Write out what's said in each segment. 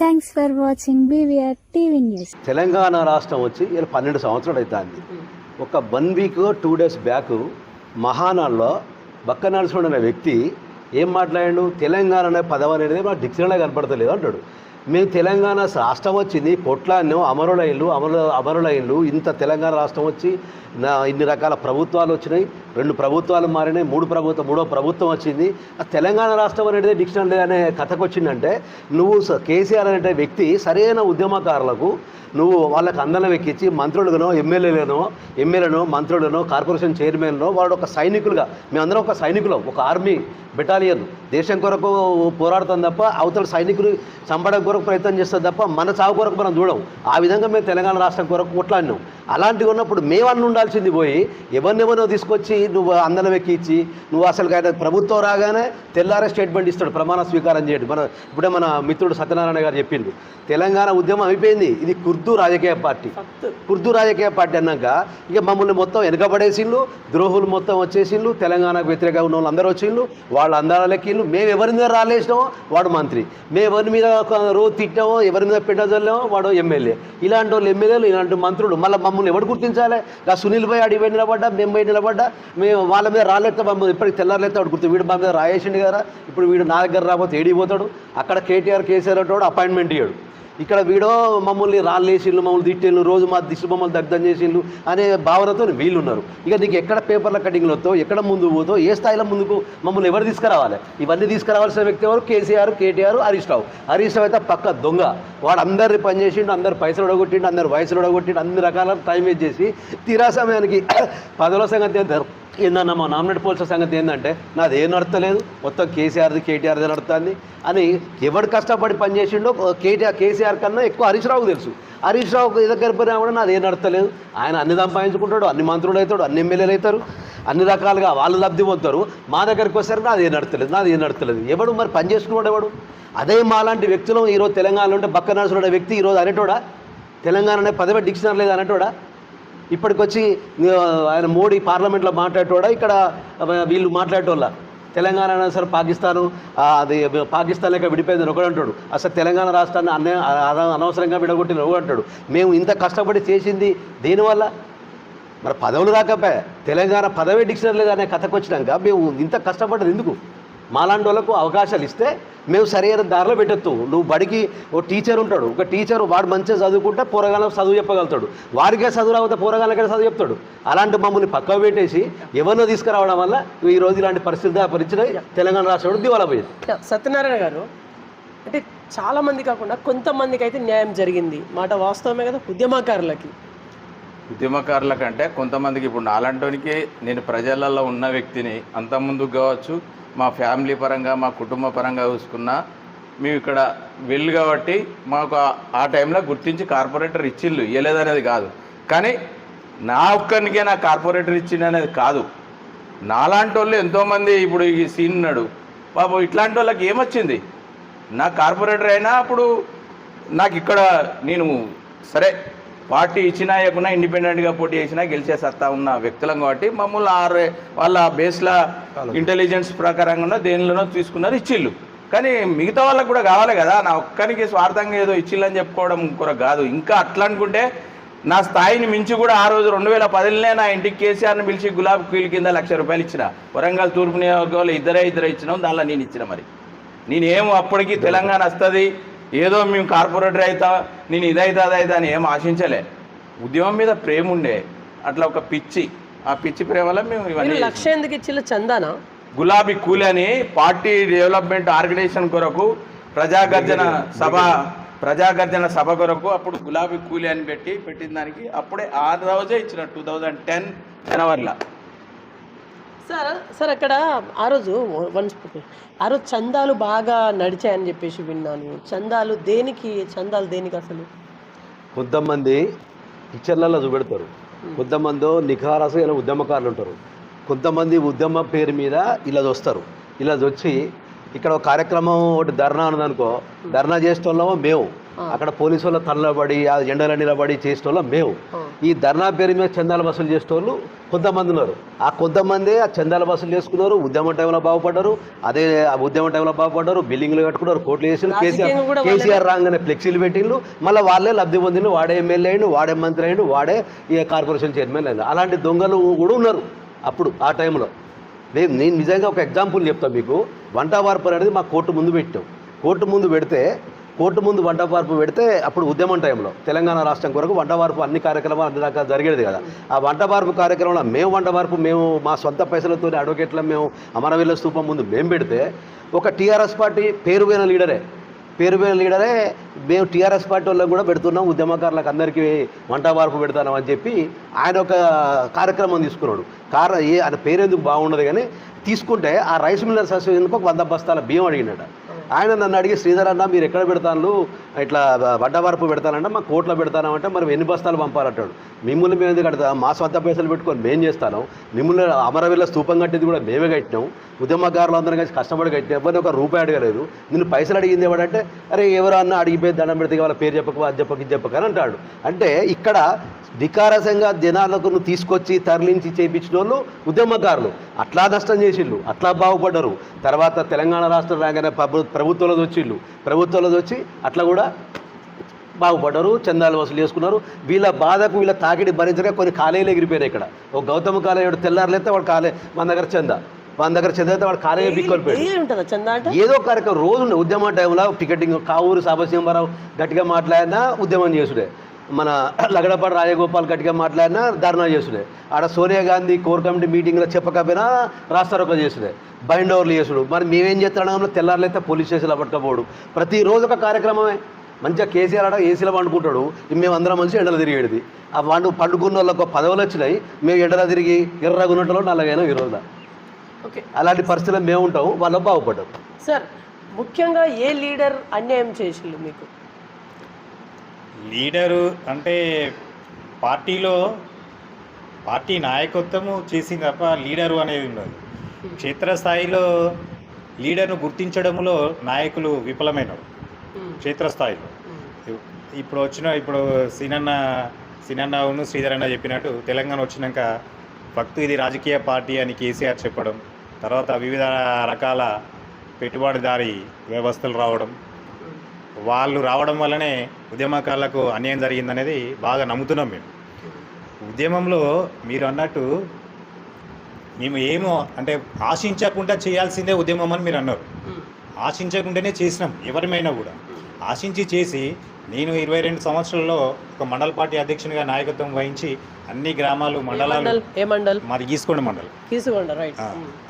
Thanks for watching BVR TV news. Telangana రాష్ట్రం వచ్చి ఇలా 12 సంవత్సరాలు అవుతుంది. ఒక 1 వీక్ 2 డేస్ బ్యాక్ మహానాడులో బక్క నరసింహుడు అనే వ్యక్తి ఏం మాట్లాడాడు, తెలంగాణ అనే పదం అనేది మాకు డిక్షనరీలో కనపడతలేదు అంటాడు. మేము తెలంగాణ రాష్ట్రం వచ్చింది కొట్లాన్నో అమరులైన్లు ఇంత తెలంగాణ రాష్ట్రం వచ్చి ఇన్ని రకాల ప్రభుత్వాలు వచ్చినాయి, 2 ప్రభుత్వాలు మారినాయి, మూడో ప్రభుత్వం వచ్చింది. ఆ తెలంగాణ రాష్ట్రం అనేది డిక్షనరీ అనే కథకు వచ్చిందంటే నువ్వు కేసీఆర్ అనే వ్యక్తి సరైన ఉద్యమకారులకు నువ్వు వాళ్ళకి అందలం ఎక్కించి మంత్రులుగానో ఎమ్మెల్యేనో మంత్రులనో కార్పొరేషన్ చైర్మన్లో వాడు ఒక సైనికులుగా మేమందరం ఒక సైనికులం, ఒక ఆర్మీ బెటాలియన్ దేశం కొరకు పోరాడుతాం తప్ప అవతల సైనికులు చంపడం కొరకు ప్రయత్నం చేస్తాం తప్ప మన చావు కొరకు మనం చూడం. ఆ విధంగా మేము తెలంగాణ రాష్ట్రం కొరకు కొట్లాడినాం. అలాంటివి ఉన్నప్పుడు మేమన్నీ ఉండాల్సింది పోయి ఎవరినెవరో తీసుకొచ్చి నువ్వు అందలం ఎక్కించి నువ్వు అసలు ఆయన ప్రభుత్వం రాగానే తెల్లారే స్టేట్మెంట్ ఇస్తాడు, ప్రమాణ స్వీకారం చేయడు. ఇప్పుడే మన మిత్రుడు సత్యనారాయణ గారు చెప్పిండు, తెలంగాణ ఉద్యమం అయిపోయింది, ఇది కుర్దు రాజకీయ పార్టీ అన్నాక ఇక మమ్మల్ని మొత్తం వెనకబడేసిళ్ళు, ద్రోహులు మొత్తం వచ్చేసిళ్ళు, తెలంగాణకు వ్యతిరేకంగా ఉన్న వాళ్ళు అందరూ వచ్చిళ్ళు, వాళ్ళ అందాల లెక్కిళ్ళు. మేము ఎవరి మీద రాలేసినామో వాడు మంత్రి, మేము ఎవరి మీద రోజు తిట్టామో ఎవరి మీద పెట్టజల్లామో వాడు ఎమ్మెల్యే. ఇలాంటి వాళ్ళు ఎమ్మెల్యేలు, ఇలాంటి మంత్రులు మమ్మల్ని ఎవరు గుర్తించాలి? ఆ సునీల్ భాయ్ అడిగి పోయి నిలబడ్డా, మేము పోయి నిలబడ్డా, మేము వాళ్ళ మీద రాలేస్తే మమ్మల్ని ఇప్పటికి తెల్లారులేస్తే వాడు గుర్తు, వీడు మా మీద రాయేసిండు కదా, ఇప్పుడు వీడు నా దగ్గర రాకపోతే ఏడిపోతాడు. అక్కడ కేసీఆర్ అంటే అపాయింట్మెంట్ ఇయ్యాడు, ఇక్కడ వీడో మమ్మల్ని రాళ్ళేసిళ్ళు, మమ్మల్ని తిట్టిళ్ళు, రోజు మా దిష్టి బొమ్మలు దగ్ధం చేసిళ్ళు అనే భావనతో వీళ్ళు ఉన్నారు. ఇక నీకు ఎక్కడ పేపర్ల కటింగ్లు వస్తావు, ఎక్కడ ముందుకు పోతావు, ఏ స్థాయిలో ముందుకు మమ్మల్ని ఎవరు తీసుకురావాలి? ఇవన్నీ తీసుకురావాల్సిన వ్యక్తి ఎవరు? కేసీఆర్, కేటీఆర్, హరీష్ రావు అయితే పక్క దొంగ. వాడు అందరిని పనిచేసిండు, అందరు పైసలు ఉడగొట్టిండు, అందరు వయసులు ఉడగొట్టిండు, అన్ని రకాల టైం వేస్ట్ చేసి తీరా సమయానికి పదవుల సంగతి ఏందన్నా మా నామినేట్ పోల్సిన సంగతి ఏంటంటే నాది ఏం నడతలేదు, మొత్తం కేసీఆర్ది కేటీఆర్ది నడుతుంది అని ఎవడు కష్టపడి పనిచేసిండో కేసీఆర్ కన్నా ఎక్కువ హరీష్ రావుకు తెలుసు. హరీష్ రావుకు దగ్గర పోయినా కూడా నాది ఏం నడతలేదు, ఆయన అన్ని సంపాదించుకుంటాడు, అన్ని మంత్రులు అవుతాడు, అన్ని ఎమ్మెల్యేలు అవుతారు, అన్ని రకాలుగా వాళ్ళు లబ్ధి పొందుతారు. మా దగ్గరికి వస్తారు నాది ఏం నడతలేదు. ఎవడు మరి పని చేసుకున్నాడు ఎవడు? అదే మాలాంటి వ్యక్తులు ఈరోజు తెలంగాణలో ఉంటే బక్క నరసింహుడు వ్యక్తి ఈరోజు అనేటోడా తెలంగాణ అనే పదవి డిక్షనరీ లేదు అనేటోడా? ఇప్పటికొచ్చి ఆయన మోడీ పార్లమెంట్లో మాట్లాడేటోడా, ఇక్కడ వీళ్ళు మాట్లాడేటోళ్ళ తెలంగాణ సరే పాకిస్తాను అది పాకిస్తాన్ లేక విడిపోయిందని ఒకడు అంటాడు. అసలు తెలంగాణ రాష్ట్రాన్ని అనవసరంగా విడగొట్టిన ఒకడు అంటాడు. మేము ఇంత కష్టపడి చేసింది దేనివల్ల? మరి పదవులు రాకపోయా, తెలంగాణ పదవే డిక్షనరీ అనే కథకు వచ్చినాక మేము ఇంత కష్టపడ్డది ఎందుకు? మాలాంటి వాళ్ళకు అవకాశాలు ఇస్తే మేము సరైన దారిలో పెట్టొద్దు. నువ్వు బడికి ఓ టీచర్ ఉంటాడు, ఒక టీచర్ వాడు మంచిగా చదువుకుంటే పోరగాళ్ళకు చదువు చెప్పగలుగుతాడు, వాడికే చదువు రాకపోతే పోరగాళ్ళకే చదువు చెప్తాడు. అలాంటి మమ్మల్ని పక్కకు పెట్టేసి ఎవరినో తీసుకురావడం వల్ల ఈరోజు ఇలాంటి పరిస్థితి తెలంగాణ రాష్ట్రం దివాలా పోయింది. సత్యనారాయణ గారు, అంటే చాలామంది కాకుండా కొంతమందికి అయితే న్యాయం జరిగింది మాట వాస్తవమే కదా. ఉద్యమకారులకంటే కొంతమందికి, ఇప్పుడు నాలంటోనికి నేను ప్రజలలో ఉన్న వ్యక్తిని, అంతకుముందుకు కావచ్చు మా ఫ్యామిలీ పరంగా మా కుటుంబ పరంగా చూసుకున్నా మేము ఇక్కడ వెళ్ళి కాబట్టి మాకు ఆ టైంలో గుర్తించి కార్పొరేటర్ ఇచ్చిళ్ళు, ఇవ్వలేదనేది కాదు. కానీ నా ఒక్కరికే నా కార్పొరేటర్ ఇచ్చింది అనేది కాదు, నాలాంటి వాళ్ళు ఎంతోమంది ఇప్పుడు ఈ సీన్ ఉన్నాడు పాపం, ఇట్లాంటి వాళ్ళకి ఏమొచ్చింది? నా కార్పొరేటర్ అయినా అప్పుడు నాకు ఇక్కడ నేను సరే పార్టీ ఇచ్చినా ఇవ్వకుండా ఇండిపెండెంట్గా పోటీ చేసినా గెలిచే సత్తా ఉన్న వ్యక్తులం కాబట్టి మమ్మల్ని వాళ్ళ బేస్ల ఇంటెలిజెన్స్ ప్రకారంగా దేనిలోనో తీసుకున్నారు, ఇచ్చిళ్ళు. కానీ మిగతా వాళ్ళకు కూడా కావాలి కదా, నా ఒక్కరికి స్వార్థంగా ఏదో ఇచ్చిళ్ళని చెప్పుకోవడం కొరకు కాదు. ఇంకా అట్లా అనుకుంటే నా స్థాయిని మించి కూడా ఆ రోజు 2010లోనే నా ఇంటికి కేసీఆర్ని పిలిచి గులాబీ కూలి కింద ₹1,00,000 ఇచ్చిన. వరంగల్ తూర్పు నియోజకవర్గంలో ఇద్దరే ఇచ్చినాం, దానిలో నేను ఇచ్చిన. మరి నేనేమో అప్పటికి తెలంగాణ వస్తుంది ఏదో మేము కార్పొరేటర్ అవుతా నేను ఇదైతే అదైతే అని ఏం ఆశించలే. ఉద్యమం మీద ప్రేమ ఉండే, అట్లా ఒక పిచ్చి, ఆ పిచ్చి ప్రేమ వల్ల మేము ఇవన్నీ. లక్ష్యం ఎందుకు ఇచ్చిన చందానా? గులాబీ కూలి అని పార్టీ డెవలప్మెంట్ ఆర్గనైజేషన్ కొరకు ప్రజాగర్జన సభ కొరకు అప్పుడు గులాబీ కూలి అని పెట్టిన దానికి అప్పుడే ఆ రోజే ఇచ్చిన 2010 జనవరిలో. సార్ అక్కడ ఆ రోజు చందాలు బాగా నడిచాయని చెప్పేసి విన్నాను. చందాలు దేనికి అసలు? కొంతమంది పిక్చర్లలో చూపెడతారు, కొంతమంది నిఖారసు ఇలా ఉద్యమకారులు ఉంటారు, కొంతమంది ఉద్యమ పేరు మీద ఇలా వస్తారు. ఇలా వచ్చి ఇక్కడ ఒక కార్యక్రమం ఒకటి ధర్నా ఉన్నదనుకో, ధర్నా చేసేటోళ్ళమో మేము, అక్కడ పోలీసు వాళ్ళ తల్లబడి ఆ ఎండలో నిలబడి చేసేటోళ్ళం మేము. ఈ ధర్నా పేరు మీద చందాలు వసూలు చేసేటోళ్ళు కొంతమంది ఉన్నారు. ఆ కొంతమంది ఆ చందాలు వసూలు చేసుకున్నారు, ఉద్యమ టైంలో బాగుపడ్డారు. అదే ఆ ఉద్యమ టైంలో బాగుపడ్డారు, బిల్డింగ్లు కట్టుకున్నారు, కోట్లు వేసి కేసీఆర్ రాగానే ఫ్లెక్సీలు పెట్టిండ్రు. మళ్ళీ వాళ్ళే లబ్ధి పొందిండు. వాడే ఎమ్మెల్యే అయ్యిండు, వాడే మంత్రి అయ్యిండు, వాడే ఈ కార్పొరేషన్ చైర్మన్ అయ్యిండు. అలాంటి దొంగలు కూడా ఉన్నారు అప్పుడు ఆ టైంలో. నేను నిజంగా ఒక ఎగ్జాంపుల్ చెప్తాను మీకు. వంట వార్పు అనేది మా కోర్టు ముందు పెట్టాం. కోర్టు ముందు వంట వార్పు పెడితే అప్పుడు ఉద్యమం టైంలో తెలంగాణ రాష్ట్రం కొరకు వంట వార్పు అన్ని కార్యక్రమాలు అన్ని రకాలు జరిగేది కదా. ఆ వంట వార్పు కార్యక్రమంలో మేము మా సొంత పైసలతో అడ్వకేట్ల మేము అమరవీరుల స్తూపం ముందు మేము పెడితే ఒక టీఆర్ఎస్ పార్టీ పేరుపోయిన లీడరే మేము టీఆర్ఎస్ పార్టీ వాళ్ళకి కూడా పెడుతున్నాం, ఉద్యమకారులకు అందరికీ వంట వార్పు పెడతాం అని చెప్పి ఆయన ఒక కార్యక్రమం తీసుకున్నాడు. ఆయన పేరు ఎందుకు బాగుండదు కానీ తీసుకుంటే ఆ రైస్ మిల్లర్స్ అసోసియేషన్కి ఒక 100 బస్తాల బియ్యం అడిగినట. ఆయన నన్ను అడిగి, శ్రీధర్ అన్న మీరు ఎక్కడ పెడతాను, ఇట్లా వంట వార్పు పెడతానంటే మా కోట్లో పెడతానంటే మనం ఎన్ని బస్తాలు పంపాలంటాడు. మిమ్మల్ని మేము ఎందుకు కడతాం, మా సొంత పైసలు పెట్టుకొని మేము చేస్తాను. మిమ్మల్ని అమరవీరుల స్తూపం కట్టింది కూడా మేమే కట్టినాం, ఉద్యమకారులు అందరం కలిసి కష్టపడి కట్టినాం, ఎవరిని ఒక రూపాయి అడగలేదు. నిన్ను పైసలు అడిగింది ఎవడంటే అరే ఎవరు అన్న అడిగిపోయి దండం పెడితే వాళ్ళ పేరు చెప్పకు, అది చెప్పకు, ఇది చెప్పకు అని అంటాడు. అంటే ఇక్కడ వికారసంగా జనాలకు నువ్వు తీసుకొచ్చి తరలించి చేయించిన వాళ్ళు ఉద్యమకారులు. అట్లా నష్టం చేసిళ్ళు, అట్లా బాగుపడ్డారు. తర్వాత తెలంగాణ రాష్ట్రం రాగానే ప్రభుత్వంలో వచ్చి అట్లా కూడా బాగుపడ్డారు, చందాలు వసూలు చేసుకున్నారు. వీళ్ళ బాధకు వీళ్ళ తాకిడి భరించగా కొన్ని కాలేజీలు ఎగిరిపోయినాయి. ఇక్కడ ఒక గౌతమ కాలేజీ తెల్లారులైతే వాడు మన దగ్గర చందా అయితే వాడు కాలేజీ పిక్కొని ఏదో కార్యక్రమం రోజు ఉద్యమ టైంలో టికెటింగ్ కావూరు సాంబశివరావు గట్టిగా మాట్లాడినా ఉద్యమం చేసుడే, మన లగడపాటి రాజగోపాల్ గట్టిగా మాట్లాడినా ధర్నా చేసుడే, ఆడ సోనియా గాంధీ కోర్ కమిటీ మీటింగ్లో చెప్పకపోయినా రాస్తారోక చేసుడే, బైండ్ ఓవర్లు చేసుడు. మరి మేమేం చేస్తున్నాం, తెల్లారులైతే పోలీస్ స్టేషన్లో పట్టుకపోవడు. ప్రతిరోజు ఒక కార్యక్రమమే. మంచిగా కేసీఆర్ ఆడ ఏసీలో పండుకుంటాడు, మేము అందరం మంచి ఎండలు తిరిగేది. ఆ పండుకున్న వాళ్ళకు పదవులు వచ్చినాయి, మేము ఎండలో తిరిగి ఎర్రగున్నట్లో నల్లగైనా ఈరోజు. ఓకే, అలాంటి పరిస్థితుల్లో మేము ఉంటాం, వాళ్ళు బాగుపడ్డాం. సార్ ముఖ్యంగా ఏ లీడర్ అన్యాయం చేసిండు మీకు? లీడరు అంటే పార్టీ నాయకత్వము చేసింది తప్ప లీడరు అనేది ఉండదు. క్షేత్రస్థాయిలో లీడర్ను గుర్తించడంలో నాయకులు విఫలమైనరు. క్షేత్రస్థాయిలో ఇప్పుడు సినన్నను శ్రీధర్ అన్న చెప్పినట్టు తెలంగాణ వచ్చినాక ఫక్తు ఇది రాజకీయ పార్టీ అని కేసీఆర్ చెప్పడం, తర్వాత వివిధ రకాల పెట్టుబడిదారీ వ్యవస్థలు రావడం, వాళ్ళు రావడం వల్లనే ఉద్యమకారులకు అన్యాయం జరిగిందనేది బాగా నమ్ముతున్నాం మేము. ఉద్యమంలో మీరు అన్నట్టు మేము ఏమో అంటే ఆశించకుండా చేయాల్సిందే ఉద్యమం అని మీరు అన్నారు. ఆశించకుండానే చేసినాం. ఎవరిమైనా కూడా ఆశించి చేసి నేను 22 సంవత్సరాల్లో ఒక మండల పార్టీ అధ్యక్షునిగా నాయకత్వం వహించి అన్ని గ్రామాలు మండలాలు మాది గీసుకొండ మండలం,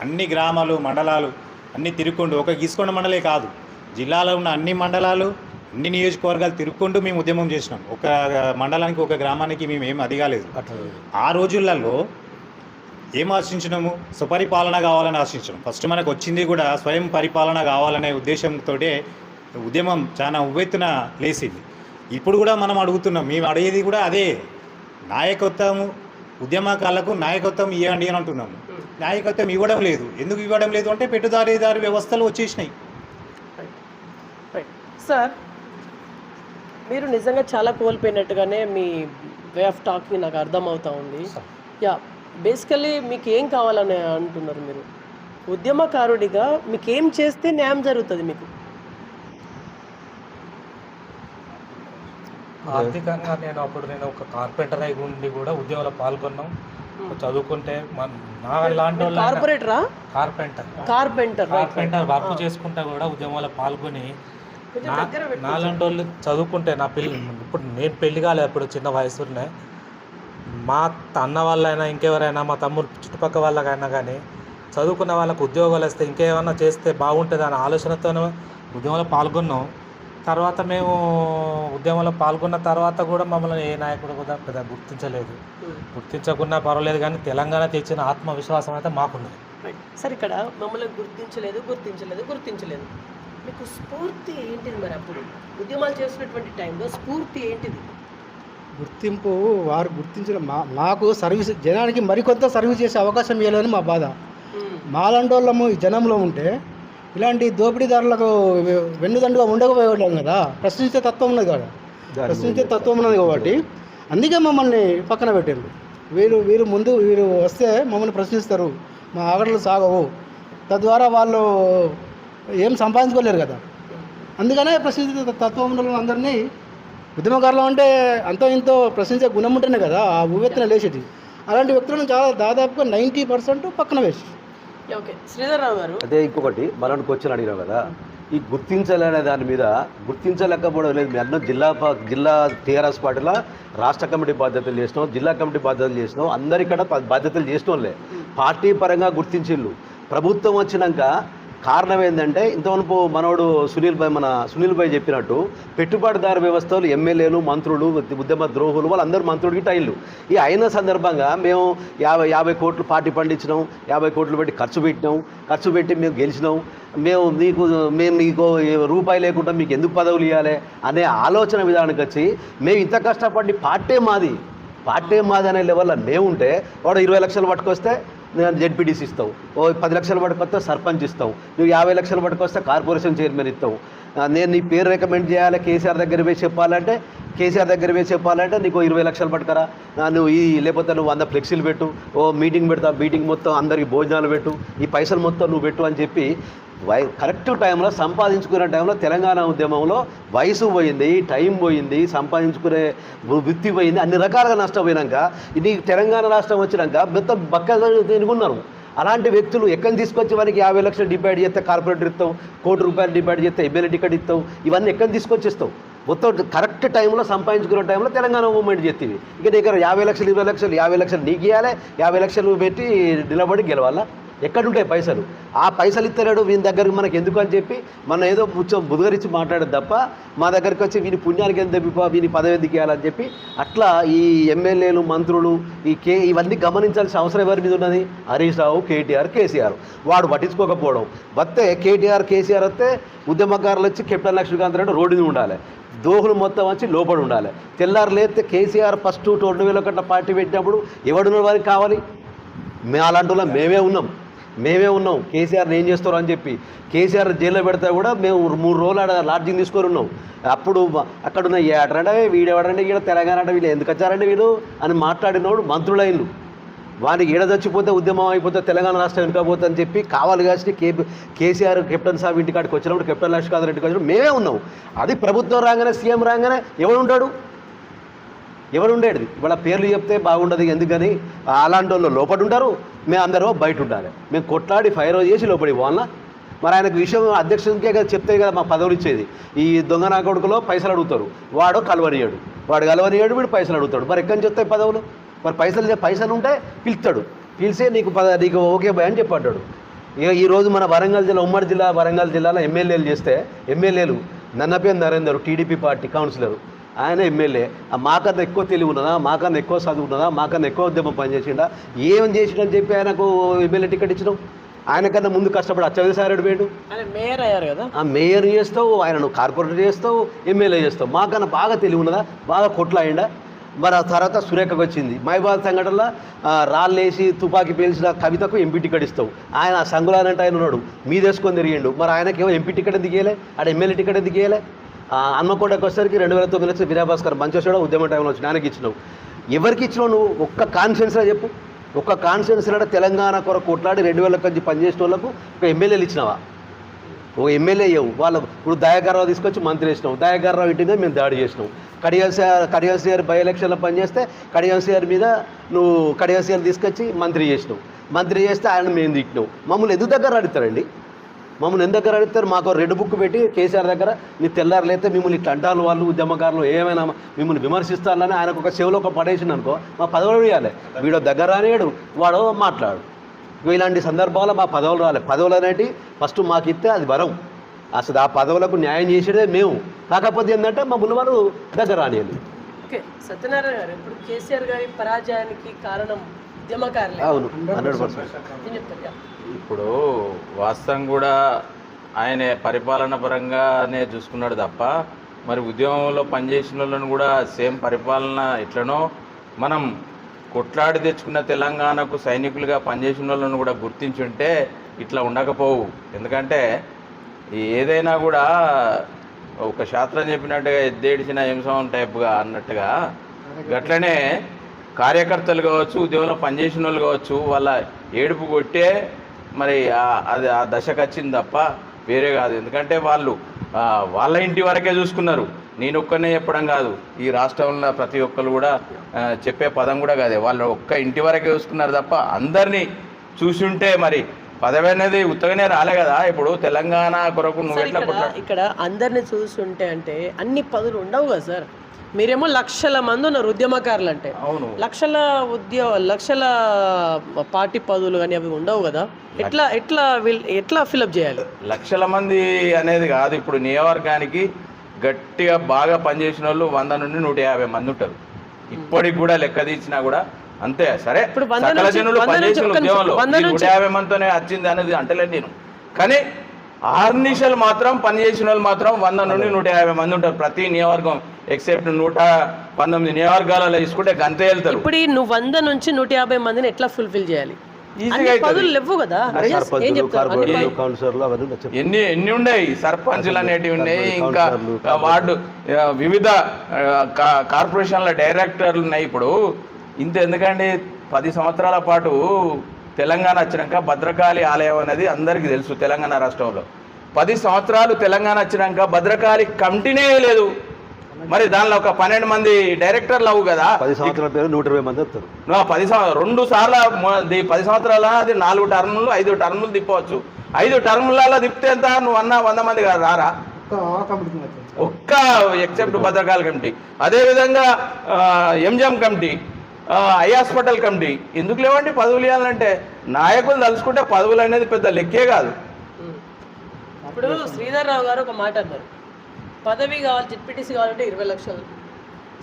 అన్ని గ్రామాలు మండలాలు అన్నీ తిరుక్కుంటూ, ఒక గీసుకొండ మండలే కాదు జిల్లాలో ఉన్న అన్ని మండలాలు అన్ని నియోజకవర్గాలు తిరుక్కుంటూ మేము ఉద్యమం చేసినాం. ఒక మండలానికి ఒక గ్రామానికి మేము ఏం అదిగాలేదు. ఆ రోజులలో ఏం ఆశించినాము, సుపరిపాలన కావాలని ఆశించినాం. ఫస్ట్ మనకు వచ్చింది కూడా స్వయం పరిపాలన కావాలనే ఉద్దేశంతో ఉద్యమం చాలా ఉవ్వెత్తున లేచింది. ఇప్పుడు కూడా మనం అడుగుతున్నాం, మేము అడిగేది కూడా అదే నాయకత్వం. ఉద్యమకారులకు నాయకత్వం ఇవ్వండి అని అంటున్నాము. నాయకత్వం ఇవ్వడం లేదు. ఎందుకు ఇవ్వడం లేదు అంటే పెట్టుదారీదారు వ్యవస్థలు వచ్చేసినాయి. సార్ మీరు నిజంగా చాలా కోల్పోయినట్టుగానే మీ వే ఆఫ్ టాకింగ్ నాకు అర్థమవుతా ఉంది. యా, బేసికల్లీ మీకు ఏం కావాలని అంటున్నారు మీరు? ఉద్యమకారుడిగా మీకు ఏం చేస్తే న్యాయం జరుగుతుంది మీకు? ఆర్థికంగా నేను ఒక కార్పెంటర్ అయి ఉండి కూడా ఉద్యమంలో పాల్గొన్నాం. చదువుకుంటే నా లాంటి కార్పెంటర్ వర్క్ చేసుకుంటా కూడా ఉద్యమంలో పాల్గొని నాలాంటి వాళ్ళు చదువుకుంటే ఇప్పుడు నేను పెళ్లి కాలేదు, అప్పుడు చిన్న వయసులోనే మా అన్న వాళ్ళైనా ఇంకెవరైనా మా తమ్ముడు చుట్టుపక్కల వాళ్ళకైనా కానీ చదువుకున్న వాళ్ళకు ఉద్యోగాలు వస్తే ఇంకేమైనా చేస్తే బాగుంటుంది అనే ఆలోచనతోనే ఉద్యమంలో పాల్గొన్నాం. తర్వాత మేము ఉద్యమంలో పాల్గొన్న తర్వాత కూడా మమ్మల్ని ఏ నాయకుడు కూడా పెద్ద గుర్తించకున్నా పర్వాలేదు, కానీ తెలంగాణ తెచ్చిన ఆత్మవిశ్వాసం అయితే మాకున్నది. సార్ ఇక్కడ మమ్మల్ని గుర్తించలేదు మీకు స్ఫూర్తి ఏంటిది? మరి అప్పుడు ఉద్యమాలు చేసినటువంటి టైంలో స్ఫూర్తి ఏంటిది? గుర్తింపు వారు గుర్తించిన మాకు సర్వీస్ జనానికి మరికొంత సర్వీస్ చేసే అవకాశం ఇవ్వలేదని మా బాధ. మాలండోళ్ళము ఈ జనంలో ఉంటే ఇలాంటి దోపిడీదారులకు వెన్నుదండుగా ఉండకపోయేవాళ్ళం కదా, ప్రశ్నించే తత్వం ఉన్నది కదా, ప్రశ్నించే తత్వం ఉన్నది కాబట్టి అందుకే మమ్మల్ని పక్కన పెట్టారు. వీరు వస్తే మమ్మల్ని ప్రశ్నిస్తారు, మా ఆగడలు సాగవు, తద్వారా వాళ్ళు ఏం సంపాదించుకోలేరు కదా, అందుకనే ప్రశ్నించే తత్వం ఉన్న అందరినీ ఉద్యమకారులు అంటే అంతో ఇంతో ప్రశ్నించే గుణం ఉంటేనే కదా ఆ ఉవ్వెత్తున లేచేది. అలాంటి వ్యక్తులను దాదాపుగా 90% పక్కన వేసి. ఓకే శ్రీధర్ రావు గారు, అదే ఇంకొకటి మనల్ని క్వశ్చన్ అడిగినావు కదా, ఈ గుర్తించాలనే దాని మీద గుర్తించలేకపోవడం లేదు. మీ అన్న జిల్లా టీఆర్ఎస్ పార్టీలో రాష్ట్ర కమిటీ బాధ్యతలు చేసినాం, జిల్లా కమిటీ బాధ్యతలు చేసినాం, అందరికీ బాధ్యతలు చేసినోళ్ళే. పార్టీ పరంగా గుర్తించిళ్ళు. ప్రభుత్వం వచ్చినాక కారణం ఏంటంటే ఇంతవరకు మనోడు సునీల్ భాయ్ చెప్పినట్టు పెట్టుబడిదారు వ్యవస్థలు ఎమ్మెల్యేలు మంత్రులు ఉద్యమ ద్రోహులు వాళ్ళందరూ మంత్రుడికి టైళ్ళు. ఈ అయిన సందర్భంగా మేము 50 కోట్లు పార్టీ పండించినాం, 50 కోట్లు పెట్టి ఖర్చు పెట్టి మేము గెలిచినాం, మేము నీకు రూపాయి లేకుండా మీకు ఎందుకు పదవులు ఇవ్వాలి అనే ఆలోచన విధానానికి వచ్చి మేము ఇంత కష్టపడి పార్టీ మాది అనే లెవెల్లో మేము ఉంటే వాడు 20 లక్షలు పట్టుకొస్తే జెడ్పీటీసీ ఇస్తావు, 10 లక్షలు పట్టుకొస్తే సర్పంచ్ ఇస్తావు, నువ్వు 50 లక్షలు పట్టుకొస్తే కార్పొరేషన్ చైర్మన్ ఇస్తావు. నేను నీ పేరు రికమెండ్ చేయాలి కేసీఆర్ దగ్గర పోయి చెప్పాలంటే నీకు 20 లక్షలు పట్టుకరా, నువ్వు లేకపోతే నువ్వు 100 ఫ్లెక్సీలు పెట్టు, మీటింగ్ పెడతా, మీటింగ్ మొత్తం అందరికి భోజనాలు పెట్టు, ఈ పైసలు మొత్తం నువ్వు పెట్టు అని చెప్పి కరెక్ట్ టైంలో సంపాదించుకునే టైంలో తెలంగాణ ఉద్యమంలో వయసు పోయింది, టైం పోయింది, సంపాదించుకునే వృత్తి పోయింది, అన్ని రకాలుగా నష్టపోయినాక ఇది తెలంగాణ రాష్ట్రం వచ్చినాక మొత్తం తిరుగున్నారు. అలాంటి వ్యక్తులు ఎక్కడి తీసుకొచ్చి వారికి 50 లక్షలు డిపాజిట్ చేస్తే కార్పొరేటర్ ఇస్తావు, ₹1 కోటి డిపాజిట్ చేస్తే ఎమ్మెల్యే టికెట్ ఇస్తావు, ఇవన్నీ ఎక్కడి తీసుకొచ్చిస్తావు? మొత్తం కరెక్ట్ టైంలో సంపాదించుకునే టైంలో తెలంగాణ మూవ్మెంట్ చేస్తుంది. ఇక దగ్గర 50 లక్షలు 20 లక్షలు 50 లక్షలు నీకు ఇవ్వాలి, 50 లక్షలు పెట్టి నిలబడి గెలవాలా? ఎక్కడుంటాయి పైసలు? ఆ పైసలు ఇస్తలేడు వీని దగ్గరికి మనకు ఎందుకు అని చెప్పి మన ఏదో బుధగరించి మాట్లాడేది తప్ప మా దగ్గరికి వచ్చి వీని పుణ్యానికి ఎంత తెప్పిపా, వీని పదవి ఎందుకు ఇవ్వాలని చెప్పి అట్లా ఈ ఎమ్మెల్యేలు మంత్రులు ఇవన్నీ గమనించాల్సిన అవసరం ఎవరి మీద ఉన్నది? హరీష్ రావు, కేటీఆర్, కేసీఆర్. వాడు పట్టించుకోకపోవడం. వస్తే కేటీఆర్ కేసీఆర్ వస్తే ఉద్యమకారులు వచ్చి కెప్టెన్ లక్ష్మీకాంత్ రెడ్డి రోడ్డు మీద ఉండాలి, దోహులు మొత్తం వచ్చి లోపడి ఉండాలి. తెల్లారు లేస్తే కేసీఆర్ ఫస్ట్ 2001 పార్టీ పెట్టినప్పుడు ఎవడున్న వారికి కావాలి? అలాంటి వాళ్ళం మేమే ఉన్నాం. కేసీఆర్ని ఏం చేస్తారు అని చెప్పి కేసీఆర్ జైల్లో పెడితే కూడా మేము 3 రోజులు ఆడ లాడ్జింగ్ తీసుకొని ఉన్నాం. అప్పుడు అక్కడున్న ఏడరంటే వీడెవడంటే ఈడ తెలంగాణ అంటే వీళ్ళు ఎందుకు వచ్చారంటే వీళ్ళు అని మాట్లాడినోడు మంత్రులైన్లు. వానికి ఈడ చచ్చిపోతే ఉద్యమం అయిపోతే తెలంగాణ రాష్ట్రం వెనుకపోతే అని చెప్పి కావాలి కాసి కేసీఆర్ కెప్టెన్ సాబ్ ఇంటికాడికి వచ్చినప్పుడు కెప్టెన్ లక్ష్మీకాంత్ రెడ్డికి వచ్చినప్పుడు మేమే ఉన్నాం. అది ప్రభుత్వం రాగానే సీఎం రాగానే ఎవరు ఉండేది? ఇవాళ పేర్లు చెప్తే బాగుండదు, ఎందుకని అలాంటి వాళ్ళు లోపడి ఉంటారు, మేము అందరూ బయట ఉండాలి. మేము కొట్లాడి ఫైర్ చేసి లోపడి పోవాలన్నా? మరి ఆయనకు విషయం అధ్యక్షునికే కదా చెప్తే కదా మా పదవులు ఇచ్చేది. ఈ దొంగ నా కొడుకులో పైసలు అడుగుతారు, వాడు కలవనియాడు, వీడు పైసలు అడుగుతాడు. మరి ఎక్కడి నుంచి వస్తాయి పదవులు? మరి పైసలు ఉంటే పిలుస్తాడు, పిలిచి నీకు ఓకే బాయ్ అని చెప్పాడు. ఇక ఈరోజు మన ఉమ్మడి జిల్లా వరంగల్ జిల్లాలో ఎమ్మెల్యేలు నన్నపేరు నరేందర్ టీడీపీ పార్టీ కౌన్సిలర్, ఆయన ఎమ్మెల్యే. మాకన్నా ఎక్కువ తెలివి ఉన్నదా, మాకన్నా ఎక్కువ చదువు ఉన్నదా, మాకన్నా ఎక్కువ ఉద్యమం పనిచేసిండా, ఏం చేసిండని చెప్పి ఆయనకు ఎమ్మెల్యే టికెట్ ఇచ్చినాం. ఆయనకన్నా ముందు కష్టపడి అచ్చవిసారెడ్డి పోయాడు, మేయర్ అయ్యారు కదా. ఆ మేయర్ చేస్తావు, ఆయనను కార్పొరేటర్ చేస్తావు, ఎమ్మెల్యే చేస్తావు. మాకన్నా బాగా తెలివి ఉన్నదా, బాగా కొట్లాయిండా. మరి ఆ తర్వాత సురేఖకు వచ్చింది మైబాద్ సంఘటనలో రాళ్ళేసి తుపాకీ పేల్చిన కవితకు ఎంపీ టికెట్ ఇస్తావు. ఆయన సంగులానంటే ఆయన ఉన్నాడు, మీదేసుకొని తిరిగిండు. మరి ఆయనకేమో ఎంపీ టికెట్ ఎందుకు ఇవ్వలే, ఆడ ఎమ్మెల్యే టికెట్ ఎందుకు ఇవ్వలే? హన్మకొండకి వచ్చేసరికి 2009 లక్షలు వినయభాస్కర్ మంచిగా ఉద్యమ టైంలో వచ్చి ఆయనకి ఇచ్చినావు. ఎవరికి ఇచ్చినావు నువ్వు? ఒక్క కాన్ఫిడెన్స్లో చెప్పు. ఒక్క కాన్ఫిడెన్స్లో తెలంగాణ కొరకు కొట్లాడి 2000 నుంచి పనిచేసిన వాళ్ళకు ఒక ఎమ్మెల్యేలు ఇచ్చినావా? ఓ ఎమ్మెల్యే ఇవ్వవు. వాళ్ళు ఇప్పుడు దయాకర్రావు తీసుకొచ్చి మంత్రి చేసినావు, దయాకర్రావు ఇంటి మీద మేము దాడి చేసినావు. కడియం సిఆర్ బై ఎలక్షన్లో పనిచేస్తే కడియం సిఆర్ మీద నువ్వు కడియం సిఆర్ తీసుకొచ్చి మంత్రి చేసినావు. మంత్రి చేస్తే ఆయన మేము తిట్టినావు. మమ్మల్ని ఎందుకు దగ్గర అడుగుతారండి? మమ్మల్ని ఎందుకు దగ్గర అడుగుతారు? మాకు రెడ్ బుక్ పెట్టి కేసీఆర్ దగ్గర నీ తెల్లారులైతే మిమ్మల్ని ఇట్లా అంటారు వాళ్ళు ఉద్యమకారులు ఏమైనా మిమ్మల్ని విమర్శిస్తారని ఆయనకు ఒక చెవిలో ఒక పడేసింది అనుకో, మా పదవులు ఇవ్వాలి. వీడో దగ్గర రానియాడు, వాడో మాట్లాడు. ఇలాంటి సందర్భాల్లో మా పదవులు రాలే. పదవులు అనేవి ఫస్ట్ మాకు ఇస్తే అది వరం. అసలు ఆ పదవులకు న్యాయం చేసేదే మేము. కాకపోతే ఏంటంటే మా మున్నవారు దగ్గర రానియాలి. ఓకే సత్యనారాయణ గారు, ఇప్పుడు కేసీఆర్ గారి పరాజయానికి కారణం ఉద్యమకారులే. అవును, 100%. ఇప్పుడు వాస్తవం కూడా ఆయన పరిపాలన పరంగానే చూసుకున్నాడు తప్ప మరి ఉద్యమంలో పనిచేసిన వాళ్ళను కూడా సేమ్ పరిపాలన ఎట్లనో మనం కొట్లాడి తెచ్చుకున్న తెలంగాణకు సైనికులుగా పనిచేసిన వాళ్ళను కూడా గుర్తించుంటే ఇట్లా ఉండకపోవు. ఎందుకంటే ఏదైనా కూడా ఒక శాస్త్రం చెప్పినట్టుగా ఎద్దేడిచిన హింసం టైప్గా అన్నట్టుగా గట్లనే కార్యకర్తలు కావచ్చు, ఉద్యోగంలో పనిచేసిన వాళ్ళు కావచ్చు, వాళ్ళ ఏడుపు కొట్టే మరి అది ఆ దశకు వచ్చింది తప్ప వేరే కాదు. ఎందుకంటే వాళ్ళు వాళ్ళ ఇంటి వరకే చూసుకున్నారు. నేను ఒక్కనే చెప్పడం కాదు, ఈ రాష్ట్రంలో ప్రతి ఒక్కరు కూడా చెప్పే పదం కూడా కాదే, వాళ్ళు ఒక్క ఇంటి వరకే చూసుకున్నారు తప్ప అందరినీ చూసి ఉంటే మరి పదవి అనేది ఉత్తగానే రాలే కదా. ఇప్పుడు తెలంగాణ కొరకు నువ్వు ఎట్లా ఇక్కడ అందరిని చూస్తుంటే అంటే అన్ని పదవులు ఉండవు కదా సార్. మీరేమో లక్షల మంది ఉన్నారు ఉద్యమకారులు అంటే. అవును, లక్షల పార్టీ పదవులు కానీ అవి ఉండవు కదా. ఎట్లా ఫిలప్ చేయాలి? లక్షల మంది అనేది కాదు. ఇప్పుడు నియోజకవర్గానికి గట్టిగా బాగా పనిచేసిన వాళ్ళు 100 నుండి 150 మంది ఉంటారు. ఇప్పటికి కూడా లెక్క తీసినా కూడా అంతే. సరే, సకల జనులు పనిచేసిన ఉద్యమంలో 150 మందితోనే వచ్చింది అనేది అంటలేదు నేను. కానీ ఆర్నిషలు మాత్రం పనిచేసిన వాళ్ళు మాత్రం 100 నుండి 150 మంది ఉంటారు ప్రతి నియోజకవర్గం, ఎక్సెప్ట్ 119 నియోజకవర్గాలలో తీసుకుంటే గంతే వెళ్తారు. ఇప్పుడు నువ్వు 100 నుంచి 150 మందిని ఎట్లా ఫుల్ఫిల్ చేయాలి? లేవు కదా. ఎన్ని ఉన్నాయి, సర్పంచులు అనేటివి ఉన్నాయి, ఇంకా వార్డు వివిధ కార్పొరేషన్ల డైరెక్టర్లు ఉన్నాయి. ఇప్పుడు ఇంత ఎందుకండి 10 సంవత్సరాల పాటు తెలంగాణ వచ్చినాక భద్రకాళి ఆలయం అనేది అందరికీ తెలుసు. తెలంగాణ రాష్ట్రంలో 10 సంవత్సరాలు తెలంగాణ వచ్చినాక భద్రకాళి కమిటీనే లేదు. మరి దానిలో ఒక 12 మంది డైరెక్టర్లు అవు కదా. 10 సంవత్సరాల పేరు 120 మంది వస్తారు. 2 సార్లు 10 సంవత్సరాల అది 4 టర్ములు 5 టర్ములు తిప్పవచ్చు. 5 టర్ములలో తిప్పితే ఎంత? నువ్వు అన్న 100 మంది కాదు రారా, ఒక్క ఎక్సెప్ట్ భద్రకాళి కమిటీ. అదేవిధంగా MGM committee, eye hospital committee. ఎందుకు లేవండి పదవులు ఇవ్వాలంటే? నాయకులు తలుచుకుంటే పదవులు అనేది పెద్ద లెక్కే కాదు. ఇప్పుడు శ్రీధర్ రావు గారు ఒక మాట అన్నారు, పదవి కావాలి, జెడ్పీటీసీ కావాలంటే 20 లక్షలు,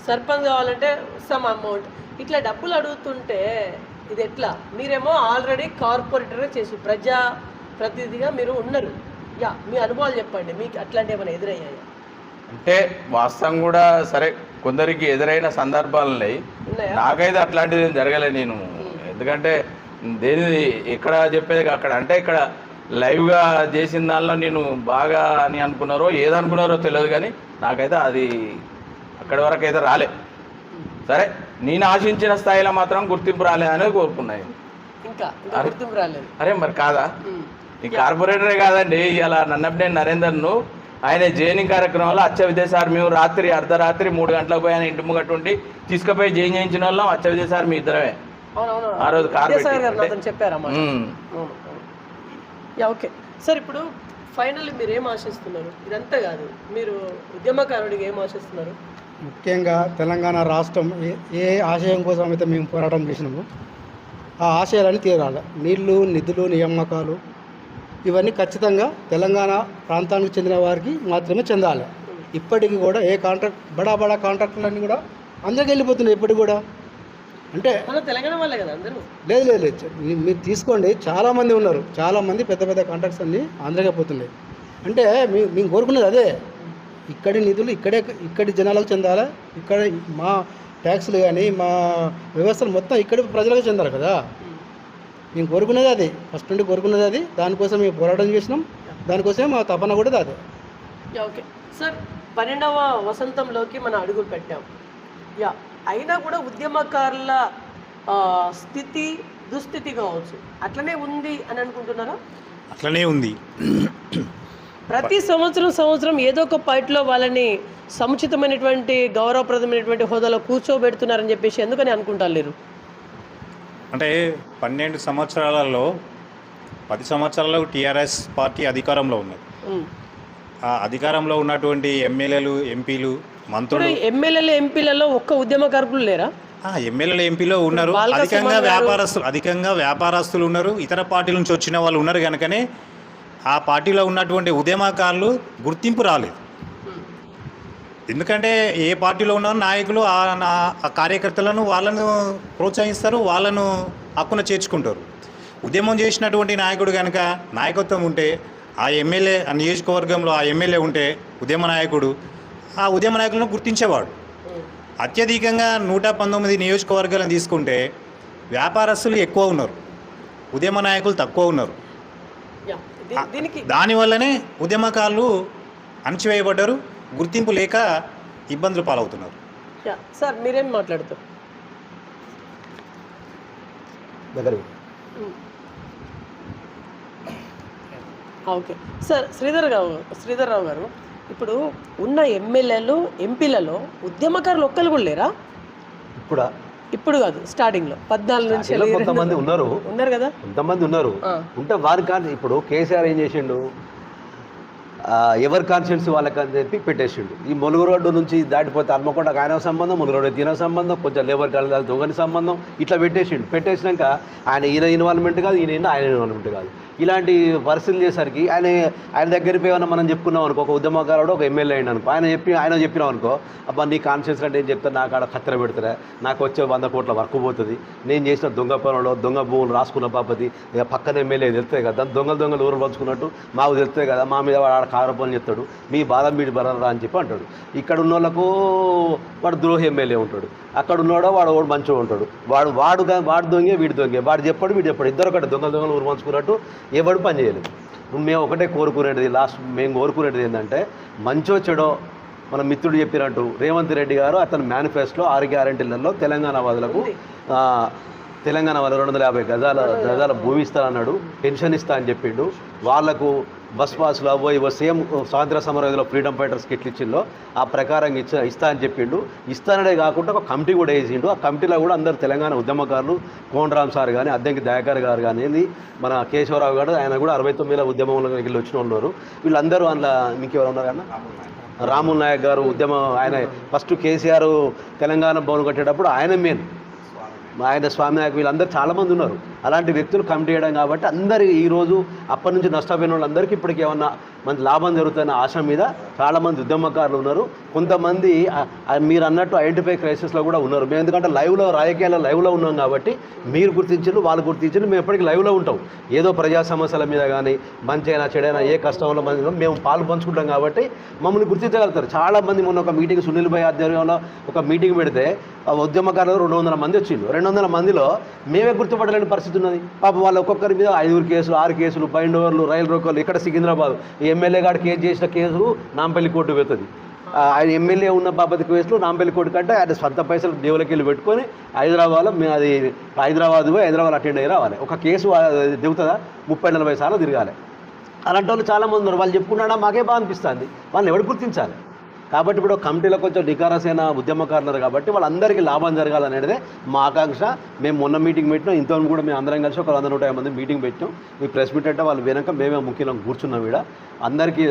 సర్పంచ్ కావాలంటే సమ్ అమౌంట్. ఇట్లా డబ్బులు అడుగుతుంటే ఇది ఎట్లా? మీరేమో ఆల్రెడీ కార్పొరేటర్గా చేసి ప్రజా ప్రతినిధిగా మీరు ఉన్నారు. మీ అనుభవాలు చెప్పండి, మీకు అట్లాంటి ఏమైనా ఎదురయ్యాయా? అంటే వాస్తవం కూడా సరే, కొందరికి ఎదురైన సందర్భాలు ఉన్నాయి. నాకైతే అట్లాంటిది ఏం జరగలేదు. నేను ఎందుకంటే దేని ఎక్కడ చెప్పేది అక్కడ, అంటే ఇక్కడ లైవ్గా చేసిన దానిలో నేను బాగా అని అనుకున్నారో ఏదనుకున్నారో తెలియదు, కానీ నాకైతే అది అక్కడి వరకు అయితే రాలే. సరే, నేను ఆశించిన స్థాయిలో మాత్రం గుర్తింపు రాలేదనేది కోరుకున్నాయి. ఇంకా గుర్తింపు రాలేదు. అరే మరి కాదా, ఈ కార్పొరేటరే కాదండి. ఇలా నన్నపనేని నరేందర్ను ఆయన జైనింగ్ కార్యక్రమంలో అచ్చ విద్యాసారి మేము అర్ధరాత్రి 3 గంటలకు పోయి ఆయన ఇంటి ముంగట్టు ఉండి తీసుకుపోయి జైన్ చేయించిన వాళ్ళం అచ్చ విద్యాసారి మీ ఇద్దరమే ఆ రోజు చెప్పారమ్మా. ఓకే సార్, ఇప్పుడు ఫైనల్లీ మీరు ఏం ఆశిస్తున్నారు? ఇదంతా కాదు, మీరు ఉద్యమకారుడికి ఏం ఆశిస్తున్నారు? ముఖ్యంగా తెలంగాణ రాష్ట్రం ఏ ఆశయం కోసం అయితే మేము పోరాటం చేసినామో ఆ ఆశయాలని తీరాలి. నీళ్లు, నిధులు, నియామకాలు ఇవన్నీ ఖచ్చితంగా తెలంగాణ ప్రాంతానికి చెందిన వారికి మాత్రమే చెందాలి. ఇప్పటికీ కూడా ఏ కాంట్రాక్ట్ బడా కాంట్రాక్టులన్నీ కూడా అందరికి వెళ్ళిపోతున్నాయి. ఇప్పటికి కూడా అంటే తెలంగాణ వాళ్ళే కదా అందరూ. లేదు, మీరు తీసుకోండి, చాలామంది ఉన్నారు, చాలామంది పెద్ద కాంట్రాక్ట్స్ అన్నీ ఆంధ్రకే పోతున్నాయి. అంటే మేము కోరుకునేది అదే, ఇక్కడి నిధులు ఇక్కడి జనాలకు చెందాలి. ఇక్కడ మా ట్యాక్స్లు కానీ మా వ్యవస్థలు మొత్తం ఇక్కడి ప్రజలకు చెందాలి కదా. మేము కోరుకునేది అది, ఫస్ట్ నుండి కోరుకునేది అది. దానికోసం మేము పోరాటం చేసినాం, దానికోసమే మా తపన కూడా అదే. ఓకే సార్, 12వ వసంతంలోకి మనం అడుగులు పెట్టాం. అయినా కూడా ఉద్యమకారుల దుస్థితి కావచ్చు అట్లనే ఉంది అని అనుకుంటున్నారా? అట్లనే ఉంది. ప్రతి సంవత్సరం ఏదో ఒక పార్టీలో వాళ్ళని సముచితమైనటువంటి గౌరవప్రదమైనటువంటి హోదాలో కూర్చోబెడుతున్నారని చెప్పేసి ఎందుకని అనుకుంటారు? అంటే 12 సంవత్సరాలలో 10 సంవత్సరాలు టీఆర్ఎస్ పార్టీ అధికారంలో ఉన్నది. ఆ అధికారంలో ఉన్నటువంటి ఎమ్మెల్యేలు, ఎంపీలు, మంత్రులు, ఎమ్మెల్యేలు, ఎంపీలలో ఒక్క ఉద్యమకారులు లేరా? ఎమ్మెల్యేలు, ఎంపీలో ఉన్నారు. అధికంగా వ్యాపారస్తులు ఉన్నారు, ఇతర పార్టీల నుంచి వచ్చిన వాళ్ళు ఉన్నారు. కనుకనే ఆ పార్టీలో ఉన్నటువంటి ఉద్యమకారులు గుర్తింపు రాలేదు. ఎందుకంటే ఏ పార్టీలో ఉన్న నాయకులు ఆ కార్యకర్తలను వాళ్ళను ప్రోత్సహిస్తారు, వాళ్ళను హక్కున చేర్చుకుంటారు. ఉద్యమం చేసినటువంటి నాయకుడు కనుక నాయకత్వం ఉంటే, ఆ ఎమ్మెల్యే ఆ నియోజకవర్గంలో ఆ ఎమ్మెల్యే ఉంటే ఉద్యమ నాయకుడు ఆ ఉద్యమ నాయకులను గుర్తించేవాడు. అత్యధికంగా 119 నియోజకవర్గాలను తీసుకుంటే వ్యాపారస్తులు ఎక్కువ ఉన్నారు, ఉద్యమ నాయకులు తక్కువ ఉన్నారు. దీనికి దానివల్లనే ఉద్యమకారులు అణచివేయబడ్డారు, గుర్తింపు లేక ఇబ్బందులు పాలవుతున్నారు. సార్ మీరేం మాట్లాడతారు? దగ్గర ఓకే సార్, శ్రీధర్రావు గారు, ఇప్పుడు ఉన్న ఎమ్మెల్యేలు ఎంపీలలో ఉద్యమకారులు ఒక్కరు కూడా లేరా? ఇప్పుడు కాదు, స్టార్టింగ్లో 14 నుంచి కొంతమంది ఉన్నారు కదా, కొంతమంది ఉన్నారు. ఉంటే వారి కానీ ఇప్పుడు కేసీఆర్ ఏం చేసిండు, ఎవరి కాన్షియన్స్ వాళ్ళకి అని చెప్పి పెట్టేసిండు. ఈ ములుగు రోడ్డు నుంచి దాటిపోతే హన్మకొండకు ఆయన సంబంధం, ములుగు రోడ్డు తిన సంబంధం, కొంచెం లేబర్ కాలేజీ దొంగని సంబంధం, ఇట్లా పెట్టేసినాక ఈయన ఇన్వాల్వ్మెంట్ కాదు, ఆయన ఇన్వాల్వ్మెంట్ కాదు. ఇలాంటి పరిస్థితులు చేసరికి ఆయన దగ్గర పోయి మనం చెప్పుకున్నాం అనుకో, ఒక ఉద్యమకారుడు ఒక ఎమ్మెల్యే అయిన అనుకో, ఆయన చెప్పినాం అనుకో, అబ్బా నీ కాన్షియన్స్ అంటే ఏం చెప్తాను, నాకు ఆడ కత్తెర పెడతారా, నాకు వచ్చే 100 కోట్ల వర్క్ పోతుంది, నేను చేసిన దొంగ పనులు దొంగ భూములు రాసుకున్న బాపతి ఇక పక్కన ఎమ్మెల్యే తెలుస్తాయి కదా, దొంగలు ఊరు పంచుకున్నట్టు మాకు తెలుస్తాయి కదా, మా మీద వాడు ఆడ కారపని చెప్తాడు, మీ బాధ మీరు బరరా అని చెప్పి అంటాడు. ఇక్కడ ఉన్న వాళ్ళకు వాడు ద్రోహి ఎమ్మెల్యే ఉంటాడు, అక్కడ ఉన్నాడో వాడు మంచిగా ఉంటాడు, వాడు దొంగే వీడు దొంగే, వాడు చెప్పాడు వీడు చెప్పాడు, ఇద్దరు ఒకటి దొంగలు ఊరు పంచుకున్నట్టు ఎవడు పని చేయలేదు. మేము ఒకటే కోరుకునేది, మేము కోరుకునేది ఏంటంటే మంచో చెడో మన మిత్రుడు చెప్పినట్టు రేవంత్ రెడ్డి గారు అతని మేనిఫెస్టోలో 6 గ్యారెంటీలలో తెలంగాణ వాదులకు 250 గజాల భూమి ఇస్తానన్నాడు, పెన్షన్ ఇస్తా అని చెప్పిండు, వాళ్లకు బస్ పాస్లు ఇవో సేమ్ స్వాతంత్ర సమరయోధులో ఫ్రీడమ్ ఫైటర్స్కి ఎట్లు ఇచ్చిందో ఆ ప్రకారం ఇస్తా అని చెప్పిండు. ఇస్తాననే కాకుండా ఒక కమిటీ కూడా వేసిండు. ఆ కమిటీలో కూడా అందరు తెలంగాణ ఉద్యమకారులు, కోనరామ్ సార్ కానీ, అద్దంకి దయాకర్ గారు కానీ, మన కేశవరావు గారు, ఆయన కూడా 69 ఉద్యమంలోకి వెళ్ళి వచ్చిన ఉన్నారు. వీళ్ళందరూ అందులో మీకు ఎవరు ఉన్నారు అన్న, రాముల్ నాయక్ గారు ఆయన ఫస్ట్ కేసీఆర్ తెలంగాణ భవన్ కట్టేటప్పుడు ఆయన స్వామి నాయక్ వీళ్ళందరూ చాలామంది ఉన్నారు. అలాంటి వ్యక్తులు కమిటీ చేయడం కాబట్టి అందరూ ఈరోజు అప్పటి నుంచి నష్టపోయిన వాళ్ళందరికీ ఇప్పటికి ఏమన్నా మంచి లాభం జరుగుతున్న ఆశ మీద చాలామంది ఉద్యమకారులు ఉన్నారు. కొంతమంది మీరు అన్నట్టు ఐడెంటిఫై క్రైసిస్లో కూడా ఉన్నారు. మేము ఎందుకంటే రాజకీయాల్లో లైవ్లో ఉన్నాం కాబట్టి మీరు గుర్తించండి, వాళ్ళు గుర్తించండి, మేము ఎప్పటికీ లైవ్లో ఉంటాం. ఏదో ప్రజా సమస్యల మీద కానీ మంచైనా చెడైనా ఏ కష్టంలో మేము పాలు పంచుకుంటాం కాబట్టి మమ్మల్ని గుర్తించగలుగుతారు. చాలామంది మొన్న ఒక మీటింగ్ సునీల్ భాయ్ ఆధ్వర్యంలో ఒక మీటింగ్ పెడితే ఉద్యమకారులు 200 మంది వచ్చిండు. 200 మందిలో మేమే గుర్తుపడలేని పరిస్థితి ఉన్నది. పాపం వాళ్ళు ఒక్కొక్కరి మీద 5 కేసులు 6 కేసులు, బైండ్ ఓవర్లు, రైలు రోకోలు. ఇక్కడ సికింద్రాబాద్ ఎమ్మెల్యే గారు కేసు చేసిన కేసు నాంపల్లి కోర్టు పెడుతుంది. ఆయన ఎమ్మెల్యే ఉన్న బాపతి కేసులు నాంపల్లి కోర్టు కంటే ఆయన సొంత పైసలు దేవులకి వెళ్ళి పెట్టుకొని హైదరాబాద్ పోయి హైదరాబాద్ అటెండ్ అయ్యి రావాలి. ఒక కేసు దిగుతుందా 30-40 సార్లు తిరగాలి. అలాంటి వాళ్ళు చాలామంది ఉన్నారు. వాళ్ళు చెప్పుకున్నాడా మాకే బాగా అనిపిస్తుంది. వాళ్ళని ఎవరు గుర్తించాలి? కాబట్టి ఇప్పుడు కమిటీలో కొంచెం నికారసైన ఉద్యమకారులు కాబట్టి వాళ్ళందరికీ లాభం జరగాలనేదే మా ఆకాంక్ష. మేము మొన్న మీటింగ్ పెట్టినాం, ఇంతవరకు కూడా మేము అందరం కలిసి ఒక 100-150 మంది మీటింగ్ పెట్టినాం. మీ ప్రెస్ మీట్ అంటే వాళ్ళు వెనక మేమే ముఖ్యంగా కూర్చున్నాం. ఇక్కడ అందరికీ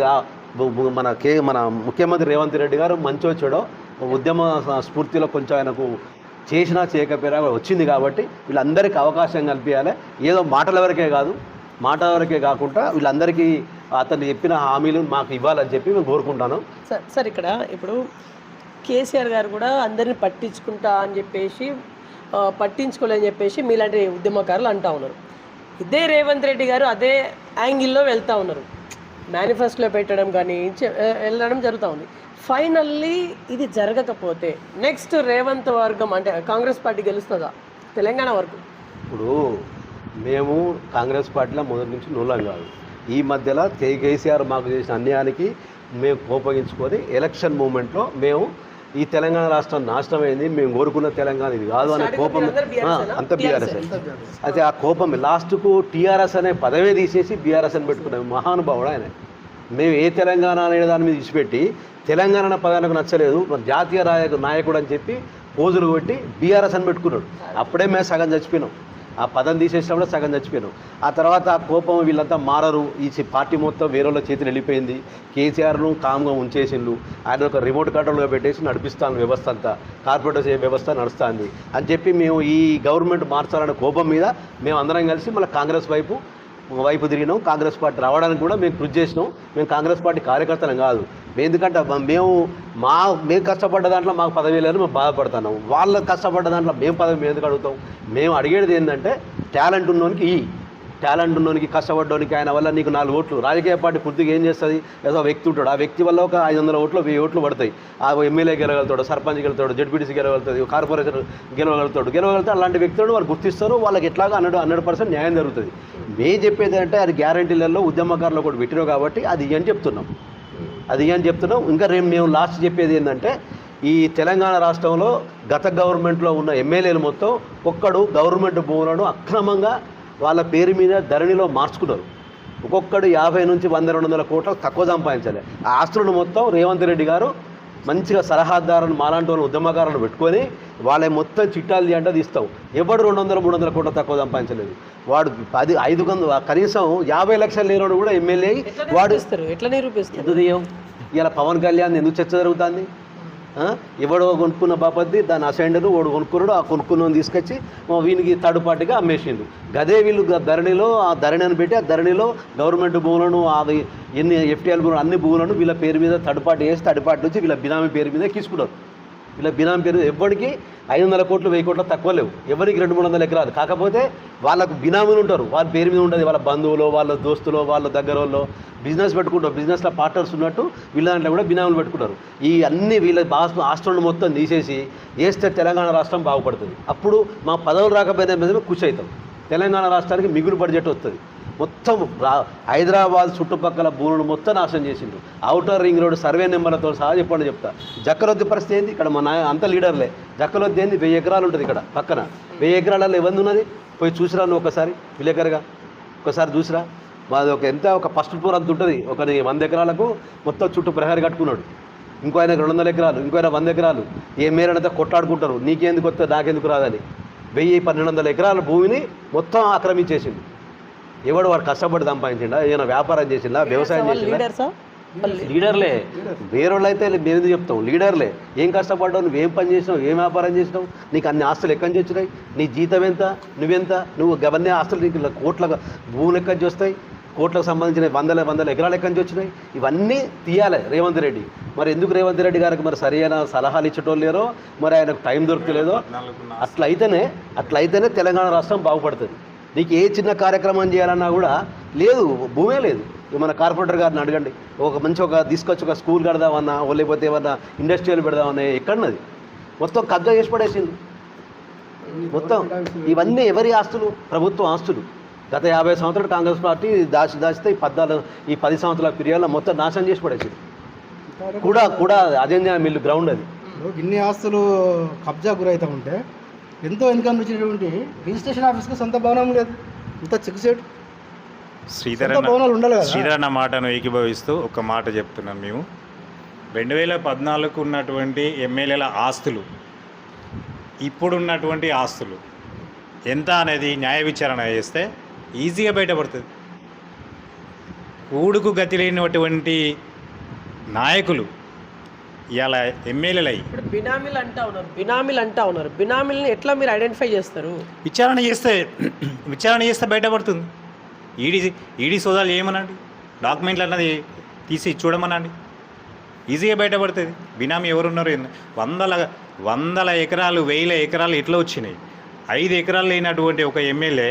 మన ముఖ్యమంత్రి రేవంత్ రెడ్డి గారు మంచి వచ్చాడో ఉద్యమ స్ఫూర్తిలో కొంచెం ఆయనకు చేసినా చేయకపోయినా వచ్చింది కాబట్టి వీళ్ళందరికీ అవకాశం కల్పించాలి. ఏదో మాటల వరకే కాకుండా వీళ్ళందరికీ అతను చెప్పిన హామీలు మాకు ఇవ్వాలని చెప్పి మేము కోరుకుంటాను. సార్ ఇక్కడ ఇప్పుడు కేసీఆర్ గారు కూడా అందరిని పట్టించుకుంటా అని చెప్పేసి పట్టించుకోలేని చెప్పేసి మీలాంటి ఉద్యమకారులు అంటూ ఉన్నారు. ఇదే రేవంత్ రెడ్డి గారు అదే యాంగిల్లో వెళ్తూ ఉన్నారు. మేనిఫెస్టోలో పెట్టడం కానీ వెళ్ళడం జరుగుతూ ఉంది. ఫైనల్లీ ఇది జరగకపోతే నెక్స్ట్ రేవంత్ వర్గం అంటే కాంగ్రెస్ పార్టీ గెలుస్తుందా తెలంగాణ వరకు? ఇప్పుడు మేము కాంగ్రెస్ పార్టీలో మొదటి నుంచి నూలం కాదు. ఈ మధ్యలో కేసీఆర్ మాకు చేసిన అన్యాయానికి మేము కోపగించుకొని ఎలక్షన్ మూమెంట్లో మేము ఈ తెలంగాణ రాష్ట్రం నాశనం అయింది, మేము కోరుకున్న తెలంగాణ ఇది కాదు అనే కోపం అంత బీఆర్ఎస్. అయితే ఆ కోపం లాస్ట్కు టీఆర్ఎస్ అనే పదవే తీసేసి బీఆర్ఎస్ అని పెట్టుకున్నాం. మహానుభావుడు ఆయన. మేము ఏ తెలంగాణ అనే దాని మీద ఇచ్చిపెట్టి తెలంగాణ అనే పదానికి నచ్చలేదు, జాతీయ నాయకుడు అని చెప్పి పోజులు కొట్టి బీఆర్ఎస్ అని పెట్టుకున్నాడు. అప్పుడే మేము సగం చచ్చిపోయినాం. ఆ పదం తీసేసినప్పుడు సగం చచ్చిపోయాను. ఆ తర్వాత ఆ కోపం వీళ్ళంతా మారరు, ఈ పార్టీ మొత్తం వేరే వాళ్ళ చేతులు వెళ్ళిపోయింది, కేసీఆర్ను కామ్గా ఉంచేసిండ్రు, ఆయన ఒక రిమోట్ కంట్రోల్గా పెట్టేసి నడిపిస్తాను వ్యవస్థ అంతా, కార్పొరేట్ వ్యవస్థ నడుస్తుంది అని చెప్పి మేము ఈ గవర్నమెంట్ మార్చాలనే కోపం మీద మేము అందరం కలిసి మళ్ళీ కాంగ్రెస్ వైపు తిరిగినాం. కాంగ్రెస్ పార్టీ రావడానికి కూడా మేము కృషి చేసినాం. మేము కాంగ్రెస్ పార్టీ కార్యకర్తలం కాదు. ఎందుకంటే మేము కష్టపడ్డ దాంట్లో మాకు పదవి లేదని మేము బాధపడుతున్నాం. వాళ్ళ కష్టపడ్డ దాంట్లో మేము పదవి ఎందుకు అడుగుతాం? మేము అడిగేది ఏంటంటే టాలెంట్ ఉన్నోనికి కష్టపడ్డానికి ఆయన వల్ల నీకు 4 ఓట్లు. రాజకీయ పార్టీ పూర్తిగా ఏం చేస్తుంది? ఏదో వ్యక్తి ఉంటాడు, ఆ వ్యక్తి వల్ల ఒక 500 ఓట్లు 1000 ఓట్లు పడతాయి. ఆ ఎమ్మెల్యే గెలవగలుగుతాడు, సర్పంచ్ గెలుతాడు, జడ్పీటీసీ గెలవగలుగుతుంది, కార్పొరేషన్ గెలవగలుగుతాడు. అలాంటి వ్యక్తులను వాళ్ళు గుర్తిస్తారు. వాళ్ళకి ఎట్లాగా 100% న్యాయం జరుగుతుంది. మేము చెప్పేది అంటే అది గ్యారంటీలలో ఉద్యమకారులు కూడా పెట్టినావు కాబట్టి అది అని చెప్తున్నాం, అది అని చెప్తున్నాం. ఇంకా రేపు మేము లాస్ట్ చెప్పేది ఏంటంటే ఈ తెలంగాణ రాష్ట్రంలో గత గవర్నమెంట్లో ఉన్న ఎమ్మెల్యేలు మొత్తం ఒక్కడు గవర్నమెంట్ భూములను అక్రమంగా వాళ్ళ పేరు మీద ధరణిలో మార్చుకున్నారు. ఒక్కొక్కడు 50 నుంచి 100-200 కోట్లు తక్కువ సంపాదించాలి. ఆ ఆస్తులను మొత్తం రేవంత్ రెడ్డి గారు మంచిగా సలహాదారులను మాలాంటి వాళ్ళు ఉద్యమకారులను పెట్టుకొని వాళ్ళ మొత్తం చిట్టాలు అంటే తీస్తావు. ఎవడు 200-300 కోట్ల తక్కువ సంపాదించలేదు. వాడు 500 కనీసం 50 లక్షలు లేనివాడు కూడా ఎమ్మెల్యే వాడు ఎట్లా నిరూపిస్తారు? ఎందుకు తీయం? ఇలా పవన్ కళ్యాణ్ ఎందుకు చర్చ జరుగుతుంది? ఎవడో కొనుక్కున్న బాపద్ది దాని అసెండరు వాడు కొనుక్కున్నాడు, ఆ కొనుక్కున్న తీసుకొచ్చి వీనికి థర్డ్ పార్టీగా అమ్మేసిండు. గదే వీళ్ళు ధరణిలో ఆ ధరణిని పెట్టి ఆ ధరణిలో గవర్నమెంట్ భూములను అది ఎన్ని ఎఫ్టీఎల్ భూములు అన్ని భూములను వీళ్ళ పేరు మీద థర్డ్ పార్టీ వేసి థర్డ్ పార్టీ నుంచి వీళ్ళ బినామీ పేరు మీద తీసుకున్నారు. వీళ్ళ బినామీ పేరు ఎవరికి 500 కోట్లు 1000 కోట్లు తక్కువ లేవు, ఎవరికి 200-300 ఎకరాలు. కాకపోతే వాళ్ళకు బినామీలు ఉంటారు, వాళ్ళ పేరు మీద ఉంటుంది. వాళ్ళ బంధువులు, వాళ్ళ దోస్తులు, వాళ్ళ దగ్గర వాళ్ళు బిజినెస్ పెట్టుకుంటారు. బిజినెస్లో పార్ట్నర్స్ ఉన్నట్టు వీళ్ళ దాంట్లో కూడా బినామీలు పెట్టుకుంటారు. ఈ అన్ని వీళ్ళ ఆస్తులను మొత్తం తీసేసి వేస్తే తెలంగాణ రాష్ట్రం బాగుపడుతుంది. అప్పుడు మా పదవులు రాకపోయినా మీద ఖుషి అవుతాం. తెలంగాణ రాష్ట్రానికి మిగులు బడ్జెట్ వస్తుంది. మొత్తం హైదరాబాద్ చుట్టుపక్కల భూములను మొత్తం నాశనం చేసిండు. ఔటర్ రింగ్ రోడ్ సర్వే నెంబర్లతో సహా చెప్పండి చెప్తా. జక్కలొద్ది పరిస్థితి ఏంది? ఇక్కడ మన అంత లీడర్లే. జక్కలొద్ది ఏంది 1000 ఎకరాలు ఉంటుంది ఇక్కడ పక్కన. 1000 ఎకరాలలో ఎవరిది ఉన్నది? పోయి చూసిరా నువ్వు ఒకసారి, విలేకరుగా ఒకసారి చూసిరా. మాది ఒక ఫస్ట్ ఫ్లోర్ అంత ఉంటుంది. 100 ఎకరాలకు మొత్తం చుట్టూ ప్రహరీ కట్టుకున్నాడు. ఇంకో ఆయన 200 ఎకరాలు, ఇంకో ఆయన 100 ఎకరాలు. ఏ మేరంతా కొట్లాడుకుంటారు, నీకెందుకు వస్తే నాకెందుకు రాదని. 1000-1200 ఎకరాల భూమిని మొత్తం ఆక్రమించేసిండు. ఎవడు వాడు కష్టపడి సంపాదించిండా? ఏమైనా వ్యాపారం చేసిందా? వ్యవసాయం చేసిందా? లీడర్లే. వేరేవాళ్ళు అయితే మేము ఎందుకు చెప్తాం? లీడర్లే. ఏం కష్టపడ్డావు, నువ్వేం పని చేసినావు, ఏం వ్యాపారం చేసినావు, నీకు అన్ని ఆస్తులు ఎక్కడి నుంచి వచ్చినాయి, నీ జీతం ఎంత, నువ్వెంత, నువ్వు అవన్నీ ఆస్తులు నీకు కోట్ల భూములు ఎక్కడి నుంచి వస్తాయి, కోట్లకు సంబంధించిన 100 ఎకరాలు ఎక్కడి నుంచి వచ్చినాయి, ఇవన్నీ తీయాలి రేవంత్ రెడ్డి. మరి ఎందుకు రేవంత్ రెడ్డి గారికి మరి సరైన సలహాలు ఇచ్చటోళ్ళు లేరో, మరి ఆయనకు టైం దొరకలేదో. అట్లయితేనే తెలంగాణ రాష్ట్రం బాగుపడుతుంది. నీకు ఏ చిన్న కార్యక్రమం చేయాలన్నా కూడా లేదు, భూమే లేదు. మన కార్పొరేటర్ గారిని అడగండి, ఒక తీసుకొచ్చి ఒక స్కూల్ కడదామన్నా, లేకపోతే ఏమన్నా ఇండస్ట్రియల్ పెడదామన్నా ఎక్కడన్నది? మొత్తం కబ్జా చేసి పడేసింది మొత్తం. ఇవన్నీ ఎవరి ఆస్తులు? ప్రభుత్వ ఆస్తులు. గత 50 సంవత్సరాలు కాంగ్రెస్ పార్టీ దాచితే ఈ 10 సంవత్సరాల పీరియడ్లో మొత్తం నాశనం చేసి పడేసింది. కూడా అజంజా మిల్లు గ్రౌండ్ అది. ఇన్ని ఆస్తులు కబ్జా గురవుతూ ఉంటే ఎంతో ఇన్కమ్ వచ్చినటువంటి రిజిస్ట్రేషన్ ఆఫీస్కి సొంత భవనం లేదు. ఇంత చిక్సేట్ భవనాలు ఉండాలి కదా. శ్రీధర్ అన్న మాటను ఏకీభవిస్తూ ఒక మాట చెప్తున్నాం. మేము 2014 ఉన్నటువంటి ఎమ్మెల్యేల ఆస్తులు, ఇప్పుడున్నటువంటి ఆస్తులు ఎంత అనేది న్యాయ విచారణ చేస్తే ఈజీగా బయటపడుతుంది. కూడుకు గతి లేనటువంటి నాయకులు ఇలా ఎమ్మెల్యేలు అయ్యి బినామీలు అంటా ఉన్నారు. బినామీలను ఎట్లా మీరు ఐడెంటిఫై చేస్తారు? విచారణ చేస్తే బయటపడుతుంది. ఈడీ సోదాలు చేయమనండి, డాక్యుమెంట్లు అన్నది తీసి చూడమనండి, ఈజీగా బయటపడుతుంది. బినామీ ఎవరున్నారు? 100 ఎకరాలు 1000 ఎకరాలు ఎట్లా వచ్చినాయి? 5 ఎకరాలు లేనటువంటి ఒక ఎమ్మెల్యే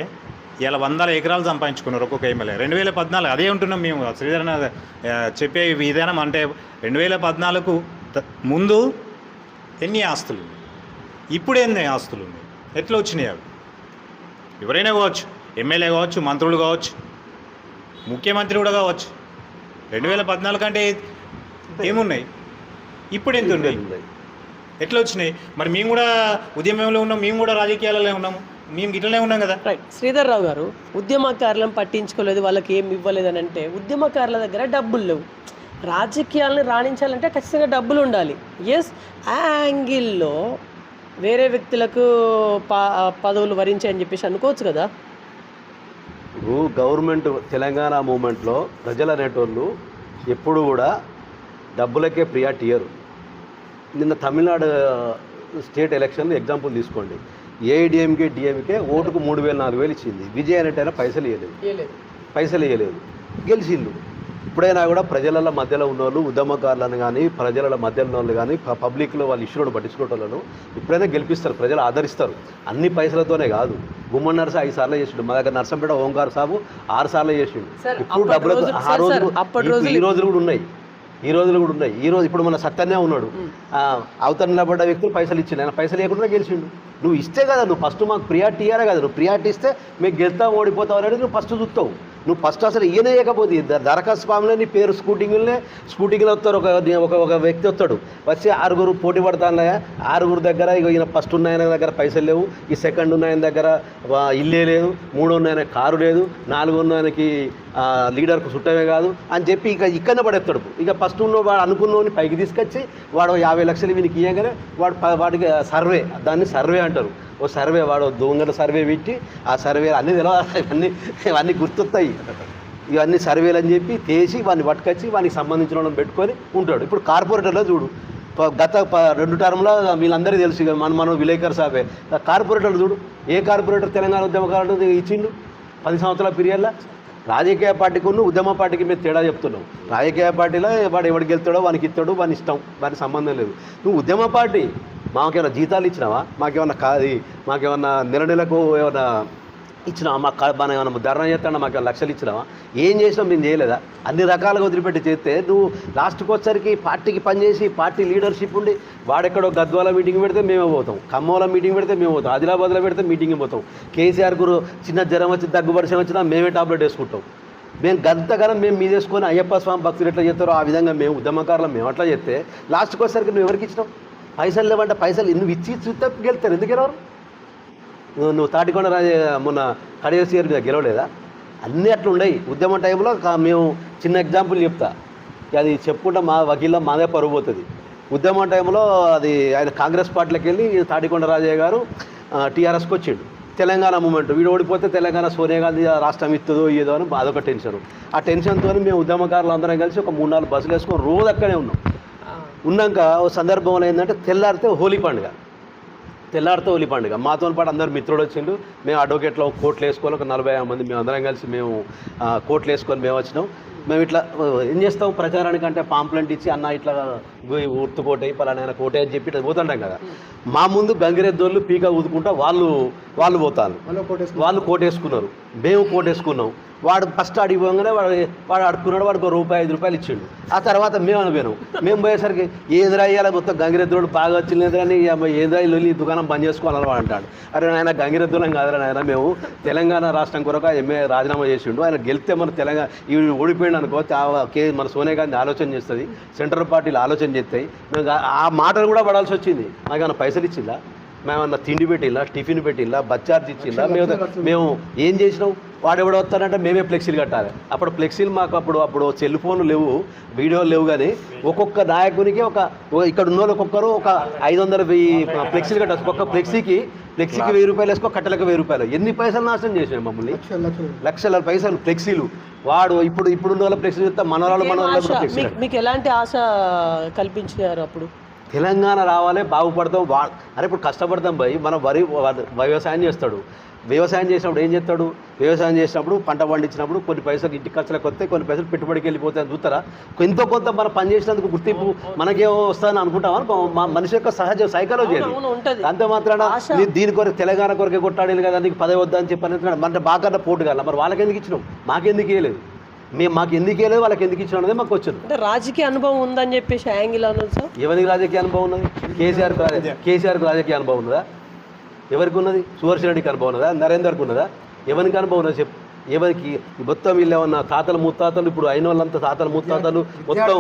ఇలా 100 ఎకరాలు సంపాదించుకున్నారు ఒక్కొక్క ఎమ్మెల్యే. 2014 అదే ఉంటున్నాం మేము. శ్రీధరణ చెప్పే విధానం అంటే 2014 ముందు ఎన్ని ఆస్తులు, ఇప్పుడు ఎన్ని ఆస్తులు ఉన్నాయి, ఎట్లా వచ్చినాయి అవి? ఎవరైనా కావచ్చు, ఎమ్మెల్యే కావచ్చు, మంత్రులు కావచ్చు, ముఖ్యమంత్రి కూడా కావచ్చు. 2014 అంటే ఏమున్నాయి, ఇప్పుడు ఎంత ఉన్నాయి, ఎట్లా వచ్చినాయి? మరి మేము కూడా ఉద్యమంలో ఉన్నాం, మేము కూడా రాజకీయాలలో ఉన్నాము, మేము ఇట్లనే ఉన్నాం కదా. రైట్. శ్రీధర్ రావు గారు, ఉద్యమకారులను పట్టించుకోలేదు, వాళ్ళకి ఏం ఇవ్వలేదని అంటే ఉద్యమకారుల దగ్గర డబ్బులు లేవు. రాజకీయాలను రాణించాలంటే ఖచ్చితంగా డబ్బులు ఉండాలి. ఎస్, ఆ యాంగిల్లో వేరే వ్యక్తులకు పదవులు వరించాయని చెప్పేసి అనుకోవచ్చు కదా. గవర్నమెంట్ తెలంగాణ మూమెంట్లో ప్రజలు అనేటోళ్ళు ఎప్పుడు కూడా డబ్బులకే ప్రియారిటీ ఇయ్యరు. నిన్న తమిళనాడు స్టేట్ ఎలక్షన్ ఎగ్జాంపుల్ తీసుకోండి. ఏఐడిఎంకే డిఎంకే ఓటుకు 3000-4000 ఇచ్చింది. విజయ్ అనేటైనా పైసలు ఇవ్వలేదు, గెలిచిండు. ఇప్పుడైనా కూడా ప్రజల మధ్యలో ఉన్నోళ్ళు, ఉద్యమకారులను కానీ ప్రజల మధ్యలో ఉన్న వాళ్ళు కానీ పబ్లిక్లో వాళ్ళ ఇష్యూలను పట్టించుకోవటోళ్ళను ఇప్పుడైనా గెలిపిస్తారు, ప్రజలు ఆదరిస్తారు. అన్ని పైసలతోనే కాదు. గుమ్మడి నర్స 5 సార్లు చేసిండు, మా దగ్గర నర్సంపేట ఓంకార్ సాబు 6 సార్లు చేసిండు. ఇప్పుడు డబ్బులకు ఈ రోజులు కూడా ఉన్నాయి. ఈ రోజులు కూడా ఉన్నాయి. ఈ రోజు ఇప్పుడు మన సత్యనే ఉన్నాడు, అవతల నిలబడ్డ వ్యక్తులు పైసలు ఇచ్చిండు, ఆయన పైసలు లేకుండా గెలిచిండు. నువ్వు ఇస్తే కదా, నువ్వు ఫస్ట్ మాకు ప్రియారిటీ ఇయ్యాలి కదా. నువ్వు ప్రియారిటీ ఇస్తే మీకు గెలుతావు ఓడిపోతావు అనేది నువ్వు ఫస్ట్ చూస్తావు. నువ్వు ఫస్ట్ అసలు ఇయ్యనేయకపోతే దరఖాస్తు ఫామ్లో నీ పేరు స్కూటింగ్లో వస్తారు. ఒక వ్యక్తి వస్తాడు, వచ్చి 6 పోటీ పడతాను, 6 దగ్గర ఇక ఈయన ఫస్ట్ ఉన్న ఆయన దగ్గర పైసలు లేవు, ఈ సెకండ్ ఉన్న ఆయన దగ్గర ఇల్లే లేదు, 3 ఉన్న ఆయన కారు లేదు, 4 ఉన్న ఆయనకి లీడర్కు చుట్టమే కాదు అని చెప్పి ఇక ఇక్కడనే పడేస్తాడు. ఇక ఫస్ట్ ఉన్న వాడు అనుకున్నోని పైకి తీసుకొచ్చి వాడు 50 లక్షలు వీనికి ఇవ్వగానే వాడికి సర్వే, దాన్ని సర్వే అంటారు. ఓ సర్వే, వాడు దొంగల సర్వే పెట్టి ఆ సర్వే అన్నీ తెలియదు, ఇవన్నీ గుర్తొస్తాయి. ఇవన్నీ సర్వేలు అని చెప్పి తీసి వాడిని పట్టుకొచ్చి వానికి సంబంధించిన వాళ్ళని పెట్టుకొని ఉంటాడు. ఇప్పుడు కార్పొరేటర్లో చూడు, గత 2 టర్మ్లో వీళ్ళందరికీ తెలుసు, ఇక మనం విలేకరు సాబే. కార్పొరేటర్లు చూడు, ఏ కార్పొరేటర్ తెలంగాణ ఉద్యమకారుడు ఇచ్చిండు 10 సంవత్సరాల పీరియడ్లో? రాజకీయ పార్టీకి ఉద్యమ పార్టీకి మీద తేడా చెప్తున్నావు. రాజకీయ పార్టీలో వాడు ఎవడికి వెళ్తాడో వానికి ఇస్తాడు, వాని ఇష్టం, వానికి సంబంధం లేదు. నువ్వు ఉద్యమ పార్టీ, మాకేమైనా జీతాలు ఇచ్చినావా? మాకేమన్నా నెలకు ఏమైనా ఇచ్చినావా? మనం ఏమైనా ధర్నా చేస్తాడా? మాకేమైనా లక్షలు ఇచ్చినావా? ఏం చేసినాం? మేము చేయలేదా? అన్ని రకాలుగా వదిలిపెట్టి చేస్తే నువ్వు లాస్ట్కి వచ్చరికి పార్టీకి పనిచేసి పార్టీ లీడర్షిప్ ఉండి వాడెక్కడో గద్వాల మీటింగ్ పెడితే మేమే పోతాం, ఖమ్మంలో మీటింగ్ పెడితే మేము పోతాం, ఆదిలాబాద్లో పెడితే మీటింగ్ పోతాం, కేసీఆర్ గురు చిన్న జ్వరం వచ్చి దగ్గుబడిసం వచ్చినా మేమే టాబ్లెట్ వేసుకుంటాం. మేము గంతగానం మేము మీద వేసుకొని అయ్యప్ప స్వామి భక్తులు ఎట్లా చేస్తారో ఆ విధంగా మేము ఉద్యమకారులు మేము అట్లా చేస్తే లాస్ట్కి వచ్చరికి నువ్వు ఎవరికి ఇచ్చినావు? పైసలు లేవంటే పైసలు నువ్వు ఇచ్చి చూస్తే గెలుతారు. ఎందుకు గెలవరు? నువ్వు తాటికొండ మొన్న కడియసీఆర్ మీద గెలవలేదా? అన్నీ అట్లా ఉన్నాయి. ఉద్యమ టైంలో మేము చిన్న ఎగ్జాంపుల్ చెప్తా, అది చెప్పుకుంటే మా వకీల్లో మాదే పరుగు పోతుంది. ఉద్యమ టైంలో అది ఆయన కాంగ్రెస్ పార్టీలోకి వెళ్ళి తాటికొండ రాజయ్య గారు టీఆర్ఎస్కి వచ్చిండు. తెలంగాణ మూమెంట్, వీడు ఓడిపోతే తెలంగాణ సోనియా గాంధీ రాష్ట్రం ఇస్తుందో ఏదో అని అదొక టెన్షన్. ఆ టెన్షన్తో మేము ఉద్యమకారులు అందరం కలిసి ఒక 3-4 బస్సులు వేసుకొని రోజు అక్కడే ఉన్నాం. ఉన్నాక ఓ సందర్భంలో ఏంటంటే తెల్లారితే హోలీ పండుగ, మాతో పాటు అందరు మిత్రుడు వచ్చిండు. మేము అడ్వకేట్లో కోట్లు వేసుకొని ఒక 40 మంది మేము అందరం కలిసి మేము కోట్లు వేసుకొని మేము వచ్చినాం. మేము ఇట్లా ఏం చేస్తాం, ప్రచారానికి అంటే పాంప్లెంట్ ఇచ్చి అన్న ఇట్లా ఊర్తు కోటే పలానా కోటే అని చెప్పి ఇట్లా పోతుంటాం కదా. మా ముందు గంగిరెద్దోళ్ళు పీక ఊదుకుంటా వాళ్ళు పోతాను, వాళ్ళు కోటేసుకున్నారు, మేము కోటేసుకున్నాం. వాడు ఫస్ట్ అడిగిపోగానే వాడు అడుక్కున్నాడు, వాడికి ₹1-5 ఇచ్చిండు. ఆ తర్వాత మేము అనిపోయినాం. మేము పోయేసరికి ఏదిరా అయ్యాలి మొత్తం గంగిరెద్దుడు బాగా వచ్చిందని ఏదిరా ఈ దుకాణం బంద్ చేసుకోవాలని వాడు అంటాడు. అరే ఆయన గంగిరెద్దులం కాదురా నాయన, మేము తెలంగాణ రాష్ట్రం కొరకు ఎంఏ రాజీనామా చేసిండు, ఆయన గెలిస్తే మన తెలంగాణ ఈ ఓడిపోయింది అనుకో మన సోనియా గాంధీ ఆలోచన చేస్తుంది, సెంట్రల్ పార్టీలు ఆలోచన చేస్తాయి. మేము ఆ మాటలు కూడా పడాల్సి వచ్చింది. మాకేమైనా పైసలు ఇచ్చిందా? మేమన్నా తిండి పెట్టిల్లా, టిఫిన్ పెట్టిల్లా, బస్ ఛార్జ్ ఇచ్చిందా? మేము ఏం చేసినాం? వాడు ఎవడో వస్తానంటే మేమే ఫ్లెక్సీలు కట్టాలి. అప్పుడు ఫ్లెక్సీలు మాకు అప్పుడు సెల్ ఫోన్లు లేవు, వీడియోలు లేవు, కానీ ఒక్కొక్క నాయకునికి ఇక్కడ ఉన్న వాళ్ళు ఒక్కొక్కరు ఒక 500-1000 ఫ్లెక్సీలు కట్టాలి. ఒక్కొక్క ఫ్లెక్సీకి ₹1000 వేసుకో, కట్టలకు ₹1000. ఎన్ని పైసలు నాశనం చేసినాయి మమ్మల్ని, లక్షల పైసలు ఫ్లెక్సీలు. వాడు ఇప్పుడున్న వాళ్ళ ఫ్లెక్సీలు చెప్తే మనవాళ్ళు ఫ్లెక్సీలు. మీకు ఎలాంటి ఆశ కల్పించారు అప్పుడు? తెలంగాణ రావాలి, బాగుపడతాం. అరే ఇప్పుడు కష్టపడతాం భయ్. మనం వ్యవసాయం చేస్తాడు, వ్యవసాయం చేసినప్పుడు ఏం చేస్తాడు? వ్యవసాయం చేసినప్పుడు పంట పండించినప్పుడు కొన్ని పైసలు ఇంటి ఖర్చులకు వస్తాయి, కొన్ని పైసలు పెట్టుబడికి వెళ్ళిపోతాయని చూస్తారా? ఎంతో కొంత మనం పని చేసినందుకు గుర్తింపు మనకేమో వస్తుందని అనుకుంటామా? మనిషి యొక్క సహజ సైకాలజీ అది. అంతే మాత్రాన దీని కొరకు తెలంగాణ కొరకే కొట్టాడేది కదా, నీకు పదవి వద్దా అని చెప్పని అంటే బాగా పోటు కదా. మరి వాళ్ళకి ఎందుకు ఇచ్చినాం? మాకెందుకు వేయలేదు? మాకు ఎందుకు వేయలేదు, వాళ్ళకి ఎందుకు ఇచ్చినాం అనేది మాకు వచ్చింది. అంటే రాజకీయ అనుభవం ఉందని చెప్పేసి యాంగిల్ అన్నది సార్. ఎవరికి రాజకీయ అనుభవం ఉన్నది? కేసీఆర్కి రాజకీయ అనుభవం ఉన్నదా? ఎవరికి ఉన్నది? సుదర్శన్ రెడ్డికి అనుభవం ఉన్నదా? నరేందర్కి ఉన్నదా? ఎవరికి అనుభవం ఉన్నది చెప్పు? ఎవరికి? మొత్తం వీళ్ళు ఏమన్నా తాతలు ముత్తాతలు, ఇప్పుడు అయిన వాళ్ళంతా తాతలు ముత్తాతలు మొత్తం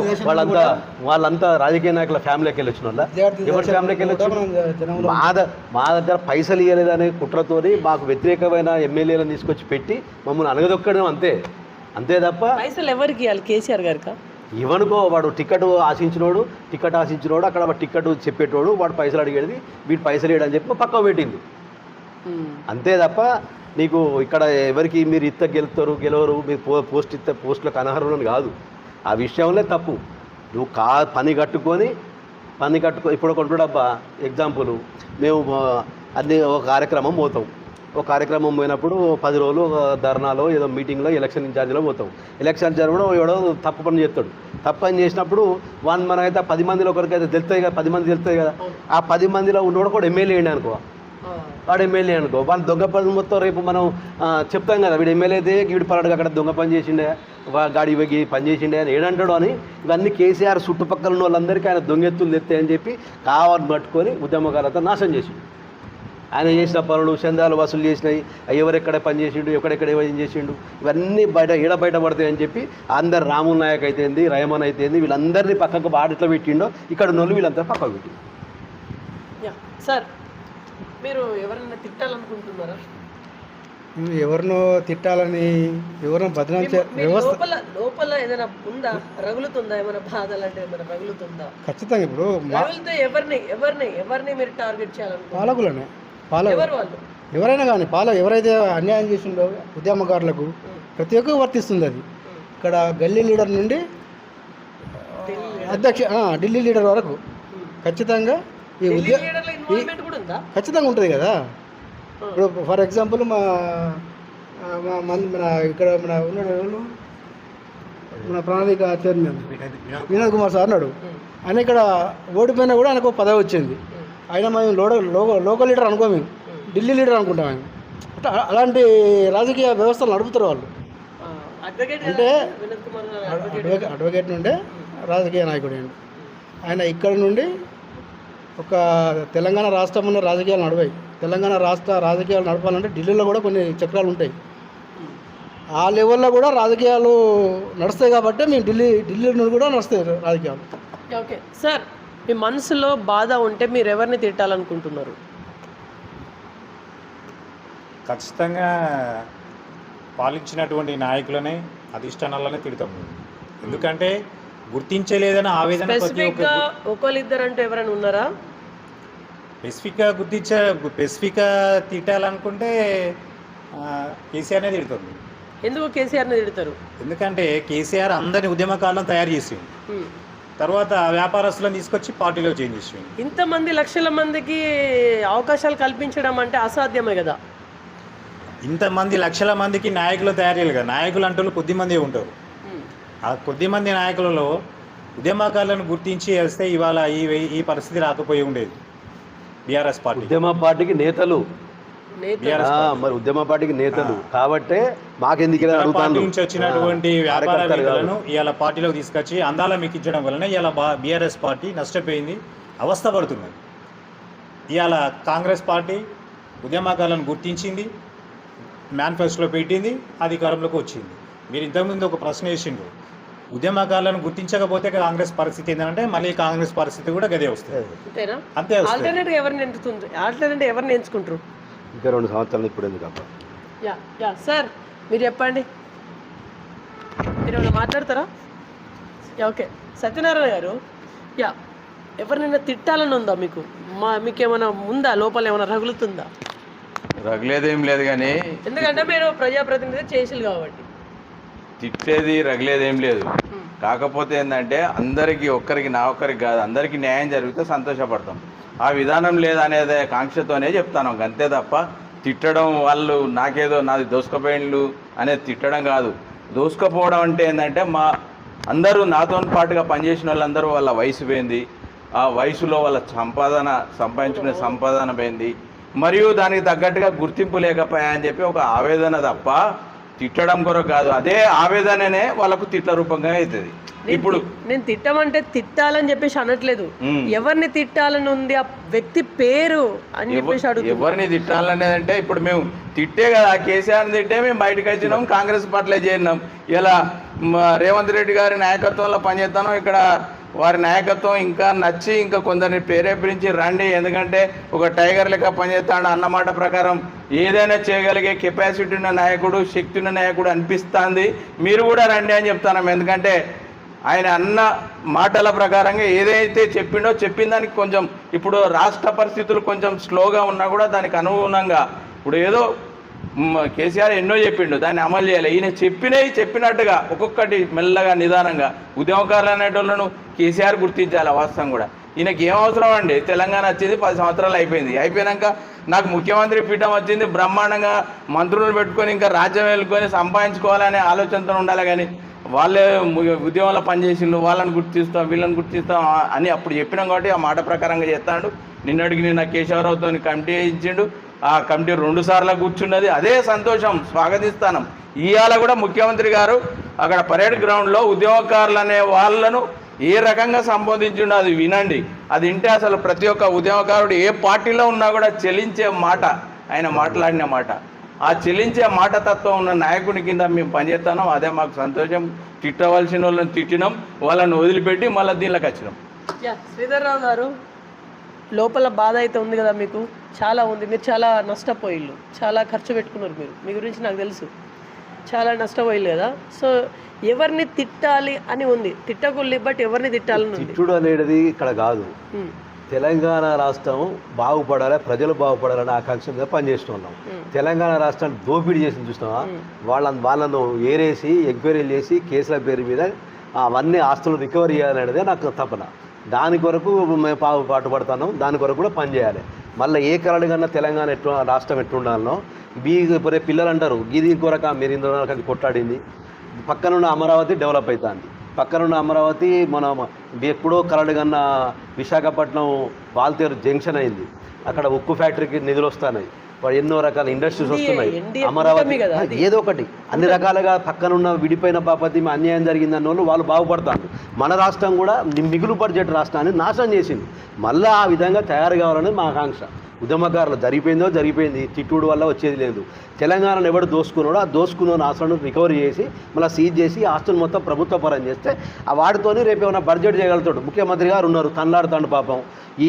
వాళ్ళంతా రాజకీయ నాయకుల ఫ్యామిలీకి వెళ్ళి వచ్చిన వాళ్ళ? ఎవరి ఫ్యామిలీకి వెళ్ళి వచ్చిన? మా దగ్గర పైసలు ఇవ్వలేదనే కుట్రతోని మాకు వ్యతిరేకమైన ఎమ్మెల్యేలను తీసుకొచ్చి పెట్టి మమ్మల్ని అనగదొక్కడం, అంతే తప్ప పైసలు ఎవరికి ఇవ్వాలి? కేసీఆర్ గారికా? ఇవనుకో వాడు టికెట్ ఆశించినోడు అక్కడ టికెట్ చెప్పేటోడు వాడు పైసలు అడిగేది, వీడు పైసలు ఇవ్వడని చెప్పి పక్క పెట్టింది. అంతే తప్ప నీకు ఇక్కడ ఎవరికి మీరు గెలవరు, మీరు పోస్ట్ ఇస్తే పోస్టులకు అనర్హులని కాదు. ఆ విషయంలో తప్పు. నువ్వు పని కట్టుకొని ఇప్పుడు కొంటుడబ్బా ఎగ్జాంపుల్, మేము అన్ని ఒక కార్యక్రమం పోతాం. ఒక కార్యక్రమం పోయినప్పుడు 10 రోజులు ఒక ధర్నాలో ఏదో మీటింగ్లో ఎలక్షన్ ఇన్ఛార్జ్లో పోతాం. ఎలక్షన్ ఇన్ఛార్జ్ కూడా ఎవడో తప్పు పని చేస్తాడు. తప్పు పని చేసినప్పుడు మనమైతే 10 మందిలో ఒకరికైతే తెలుస్తాయి కదా, 10 మంది తెలుస్తాయి కదా. ఆ 10 మందిలో ఉన్నోడు కూడా ఎమ్మెల్యే అయ్యింది అనుకో, వాడు ఎమ్మెల్యే అనుకో వాళ్ళు దొంగ పని మొత్తం రేపు మనం చెప్తాం కదా వీడు ఎమ్మెల్యే అయితే వీడు పలాడుగా అక్కడ దొంగ పని చేసిండే గాడి ఇవ్వగి పని చేసిండే అని ఏడంటాడు అని ఇవన్నీ కేసీఆర్ చుట్టుపక్కల ఉన్న వాళ్ళందరికీ ఆయన దొంగెత్తులు తెస్తాయని చెప్పి కావాలని పట్టుకొని ఉద్యమకాలతో నాశనం చేసిండు. ఆయన చేసిన పనులు చందాలు వసూలు చేసినాయి, ఎవరెక్కడ పని చేసిండు, ఎక్కడెక్కడ ఏం చేసిండు, ఇవన్నీ బయట పడతాయని చెప్పి అందరు రాముల్ నాయక్ అయితేంది, రహమాన్ అయితేంది, వీళ్ళందరినీ పక్కకు వాడిట్లో పెట్టిండో ఇక్కడ ఉన్న వాళ్ళు వీళ్ళంతా పక్కకు పెట్టి. సార్ మీరు ఎవరైనా తిట్టాలనుకుంటున్నారా? ఎవరినో తిట్టాలని ఎవరినో బదనాం వ్యవస్థ లోపల ఏదైనా ఉందా, రగులుతుందా, ఏమైనా బాధలు అంటే ఏమైనా రగులుతుందా? ఖచ్చితంగా ఇప్పుడు రగులుతే ఎవరిని మీరు టార్గెట్ చేయాలనుకుంటున్నారు? పాలకులనే ఎవరు వాళ్ళు? ఎవరైనా కానీ ఎవరైతే అన్యాయం చేసిండో ఉద్యమకారులకు ప్రతి ఒక్కరు వర్తిస్తుంది అది. ఇక్కడ గల్లీ లీడర్ నుండి ఢిల్లీ లీడర్ వరకు ఖచ్చితంగా ఈ ఖచ్చితంగా ఉంటుంది కదా. ఇప్పుడు ఫర్ ఎగ్జాంపుల్ మన ఇక్కడ మన ప్రణాళిక చైర్మన్ వినోద్ కుమార్ సార్ అన్నాడు. ఆయన ఇక్కడ ఓడిపోయినా కూడా ఆయనకు పదవి వచ్చింది. ఆయన మేము లోకల్ లీడర్ అనుకో, మేము ఢిల్లీ లీడర్ అనుకుంటాం. ఆయన అలాంటి రాజకీయ వ్యవస్థలు నడుపుతారు వాళ్ళు. అంటే అడ్వకేట్ నుండే రాజకీయ నాయకుడు అండి ఆయన. ఇక్కడ నుండి ఒక తెలంగాణ రాష్ట్రం ఉన్న రాజకీయాలు నడిపాయి. తెలంగాణ రాష్ట్ర రాజకీయాలు నడపాలంటే ఢిల్లీలో కూడా కొన్ని చక్రాలు ఉంటాయి. ఆ లెవెల్లో కూడా రాజకీయాలు నడుస్తాయి కాబట్టి మేము ఢిల్లీ నుండి కూడా నడుస్తాయి రాజకీయాలు. ఓకే సార్, మీ మనసులో బాధ ఉంటే మీరు ఎవరిని తిట్టాలనుకుంటున్నారు? ఖచ్చితంగా పాలించినటువంటి నాయకులనే అధిష్టానాలనే తిడతాం. ఎందుకంటే గుర్తించలేదని ఆవేదన ఒకళ్ళిద్దరు అంటే ఎవరైనా ఉన్నారా? స్పెసిఫిక్గా తిట్టాలనుకుంటే కేసీఆర్నే తిడుతుంది. ఎందుకు కేసీఆర్ని తిడతారు? ఎందుకంటే కేసీఆర్ అందరిని ఉద్యమకాలను తయారు చేసింది, తర్వాత వ్యాపారస్తులను తీసుకొచ్చి పార్టీలో చేంజ్ చేసింది. ఇంతమంది లక్షల మందికి అవకాశాలు కల్పించడం అంటే అసాధ్యమే కదా. ఇంతమంది లక్షల మందికి నాయకులు తయారు చేయాలి కదా. నాయకులు అంటే కొద్దిమంది ఉంటారు. ఆ కొద్దిమంది నాయకులలో ఉద్యమకాలను గుర్తించి వేస్తే ఇవాళ ఈ పరిస్థితి రాకపోయి ఉండేది. బీఆర్ఎస్ పార్టీ ఉద్యమ పార్టీకి నేతలు మరి ఉద్యమ పార్టీకి నేతలు కాబట్టే మాకెందుకు పార్టీ నుంచి వచ్చినటువంటి వ్యాపారవేత్తలను ఇవాళ పార్టీలోకి తీసుకొచ్చి అందాల మీకు ఇచ్చడం వలన ఇవాళ బీఆర్ఎస్ పార్టీ నష్టపోయింది, అవస్థ పడుతున్నది. ఇవాళ కాంగ్రెస్ పార్టీ ఉద్యమకాలను గుర్తించింది, మేనిఫెస్టోలో పెట్టింది, అధికారంలోకి వచ్చింది. మీరు ఇంతకుముందు ఒక ప్రశ్న వేసిండ్రు, ఉద్యమకాలను గుర్తించకపోతే కాంగ్రెస్ పరిస్థితి ఏంటంటే మళ్ళీ కాంగ్రెస్ పరిస్థితి కూడా గదే వస్తుంది. అంతే. ఆల్టర్నేటివ్ ఎవరిని ఎంచుకుంటారు? ఇంకా 2 సంవత్సరాలు ఇప్పుడు ఎందుకు? సార్ మీరు చెప్పండి, మీరు ఏమైనా మాట్లాడతారా? ఓకే సత్యనారాయణ గారు, ఎవరినైనా తిట్టాలని ఉందా మీకు? మీకేమైనా ఉందా, లోపల ఏమైనా రగులుతుందా? రగలేదేం లేదు కానీ, ఎందుకంటే మీరు ప్రజాప్రతినిధి చేసిలు కాబట్టి. తిట్టేది రగలేదేం లేదు. కాకపోతే ఏంటంటే అందరికీ ఒక్కరికి నా ఒక్కరికి కాదు, అందరికీ న్యాయం జరిగితే సంతోషపడతాం. ఆ విధానం లేదనేదే కాంక్షతోనే చెప్తాను, అంతే తప్ప తిట్టడం వాళ్ళు నాకేదో నాది దోసుకపోయిన్లు అనేది తిట్టడం కాదు. దోసుకపోవడం అంటే ఏంటంటే మా అందరూ నాతో పాటుగా పనిచేసిన వాళ్ళందరూ వాళ్ళ వయసు పోయింది, ఆ వయసులో వాళ్ళ సంపాదించుకునే సంపాదన పోయింది, మరియు దానికి తగ్గట్టుగా గుర్తింపు లేకపోయాయని చెప్పి ఒక ఆవేదన తప్ప తిట్టడం కొరకు కాదు. అదే ఆవేదననే వాళ్ళకు తిట్ల రూపంగా అవుతుంది. ఇప్పుడు నేను తిట్టమంటే తిట్టాలని చెప్పేసి అనట్లేదు, ఎవరిని తిట్టాలని ఉంది, ఆ వ్యక్తి పేరు అని చెప్పేసి అడుగుతాను. ఎవరిని తిట్టాలనేది అంటే ఇప్పుడు మేము తిట్టే కదా, కేసీఆర్ని తిట్టే మేము బయటకు వచ్చినాం, కాంగ్రెస్ పార్టీలో చేరినాం. ఇలా రేవంత్ రెడ్డి గారి నాయకత్వంలో పనిచేస్తాను. ఇక్కడ వారి నాయకత్వం ఇంకా నచ్చి ఇంకా కొందరిని ప్రేరేపించి రండి, ఎందుకంటే ఒక టైగర్ లెక్క పనిచేస్తాడు అన్నమాట ప్రకారం ఏదైనా చేయగలిగే కెపాసిటీ ఉన్న నాయకుడు, శక్తి ఉన్న నాయకుడు అనిపిస్తుంది. మీరు కూడా రండి అని చెప్తాను. ఎందుకంటే ఆయన అన్న మాటల ప్రకారంగా ఏదైతే చెప్పిన దానికి కొంచెం ఇప్పుడు రాష్ట్ర పరిస్థితులు కొంచెం స్లోగా ఉన్నా కూడా దానికి అనుగుణంగా ఇప్పుడు ఏదో కేసీఆర్ ఎన్నో చెప్పిండు, దాన్ని అమలు చేయాలి. ఈయన చెప్పినట్టుగా ఒక్కొక్కటి మెల్లగా నిదానంగా ఉద్యమకారులు అనేటోళ్ళను కేసీఆర్ గుర్తించాలి. వాస్తవం కూడా ఈయనకి ఏం అవసరం అండి, తెలంగాణ వచ్చింది 10 సంవత్సరాలు అయిపోయినాక నాకు ముఖ్యమంత్రి పీఠం వచ్చింది, బ్రహ్మాండంగా మంత్రులు పెట్టుకొని ఇంకా రాజ్యం వెళ్ళుకొని సంపాదించుకోవాలనే ఆలోచనతో ఉండాలి. కానీ వాళ్ళే ఉద్యమంలో పనిచేసిండు, వాళ్ళని గుర్తిస్తాం వీళ్ళని గుర్తిస్తాం అని అప్పుడు చెప్పినాం కాబట్టి ఆ మాట ప్రకారంగా చేస్తాడు. నిన్నటికి నిన్న కేశవరావుతో కమిటీ వేయించిండు, ఆ కమిటీ 2 సార్లు కూర్చున్నది. అదే సంతోషం, స్వాగతిస్తాను. ఇవాళ కూడా ముఖ్యమంత్రి గారు అక్కడ పరేడ్ గ్రౌండ్లో ఉద్యమకారులు అనే వాళ్ళను ఏ రకంగా సంబోధించిండో అది వినండి. అది వింటే అసలు ప్రతి ఒక్క ఉద్యమకారుడు ఏ పార్టీలో ఉన్నా కూడా చెలించే మాట, ఆయన మాట్లాడిన మాట, ఆ చెల్లించే మాటతత్వం ఉన్న నాయకుని కింద మేము పనిచేస్తాం. అదే మాకు సంతోషం. తిట్టవలసిన వాళ్ళని తిట్టినాం, వాళ్ళని వదిలిపెట్టి మళ్ళీ దీనిలోకి వచ్చినాం. శ్రీధర్రావు గారు, లోపల బాధ అయితే ఉంది కదా, మీకు చాలా ఉంది. మీరు చాలా నష్టపోయిళ్ళు, చాలా ఖర్చు పెట్టుకున్నారు. మీ గురించి నాకు తెలుసు, చాలా నష్టపోయిళ్ళు కదా. సో ఎవరిని తిట్టాలి అని ఉంది, తిట్టకుల్లి, బట్ ఎవరిని తిట్టాలని ఉంది. తిట్టుడు అనేది ఇక్కడ కాదు. తెలంగాణ రాష్ట్రం బాగుపడాలి, ప్రజలు బాగుపడాలని ఆకాంక్ష మీద పనిచేస్తున్నాం. తెలంగాణ రాష్ట్రాన్ని దోపిడీ చేసి చూసినావా, వాళ్ళను ఏరేసి ఎంక్వైరీలు చేసి కేసుల పేరు మీద అవన్నీ ఆస్తులు రికవరీ చేయాలనేదే నాకు తపన. దాని కొరకు మేము పాటుపడుతున్నాం, దాని కొరకు కూడా పనిచేయాలి. మళ్ళీ ఏ కరడు కన్నా తెలంగాణ రాష్ట్రం ఎట్లుండాలనో ఇప్పుడు పిల్లలు అంటారు, గీది కొరక మీరు ఇందులో కొట్లాడింది. పక్కనున్న అమరావతి డెవలప్ అవుతుంది. పక్కనున్న అమరావతి మనం ఎప్పుడో కరడు కన్నా విశాఖపట్నం వాల్తేరు జంక్షన్ అయింది. అక్కడ ఉక్కు ఫ్యాక్టరీకి నిధులు వస్తున్నాయి, ఎన్నో రకాల ఇండస్ట్రీస్ వస్తున్నాయి. అమరావతి ఏదో ఒకటి అన్ని రకాలుగా పక్కనున్న విడిపోయిన బాపతి అన్యాయం జరిగిందన్న వాళ్ళు బాగుపడతారు. మన రాష్ట్రం కూడా మిగులు బడ్జెట్ రాష్ట్రాన్ని నాశనం చేసింది. మళ్ళీ ఆ విధంగా తయారు కావాలనేది మా ఆకాంక్ష. ఉద్యమకారులు జరిగిపోయింది, తిట్టుడు వల్ల వచ్చేది లేదు. తెలంగాణను ఎవడు దోసుకున్నాడో ఆ దోసుకున్న ఆస్తులను రికవరీ చేసి మళ్ళీ సీజ్ చేసి ఆస్తులు మొత్తం ప్రభుత్వ పరం చేస్తే ఆ వాటితోని రేపు ఏమైనా బడ్జెట్ చేయగలుగుతాడు. ముఖ్యమంత్రి గారు ఉన్నారు, తనలాడుతాడు పాపం.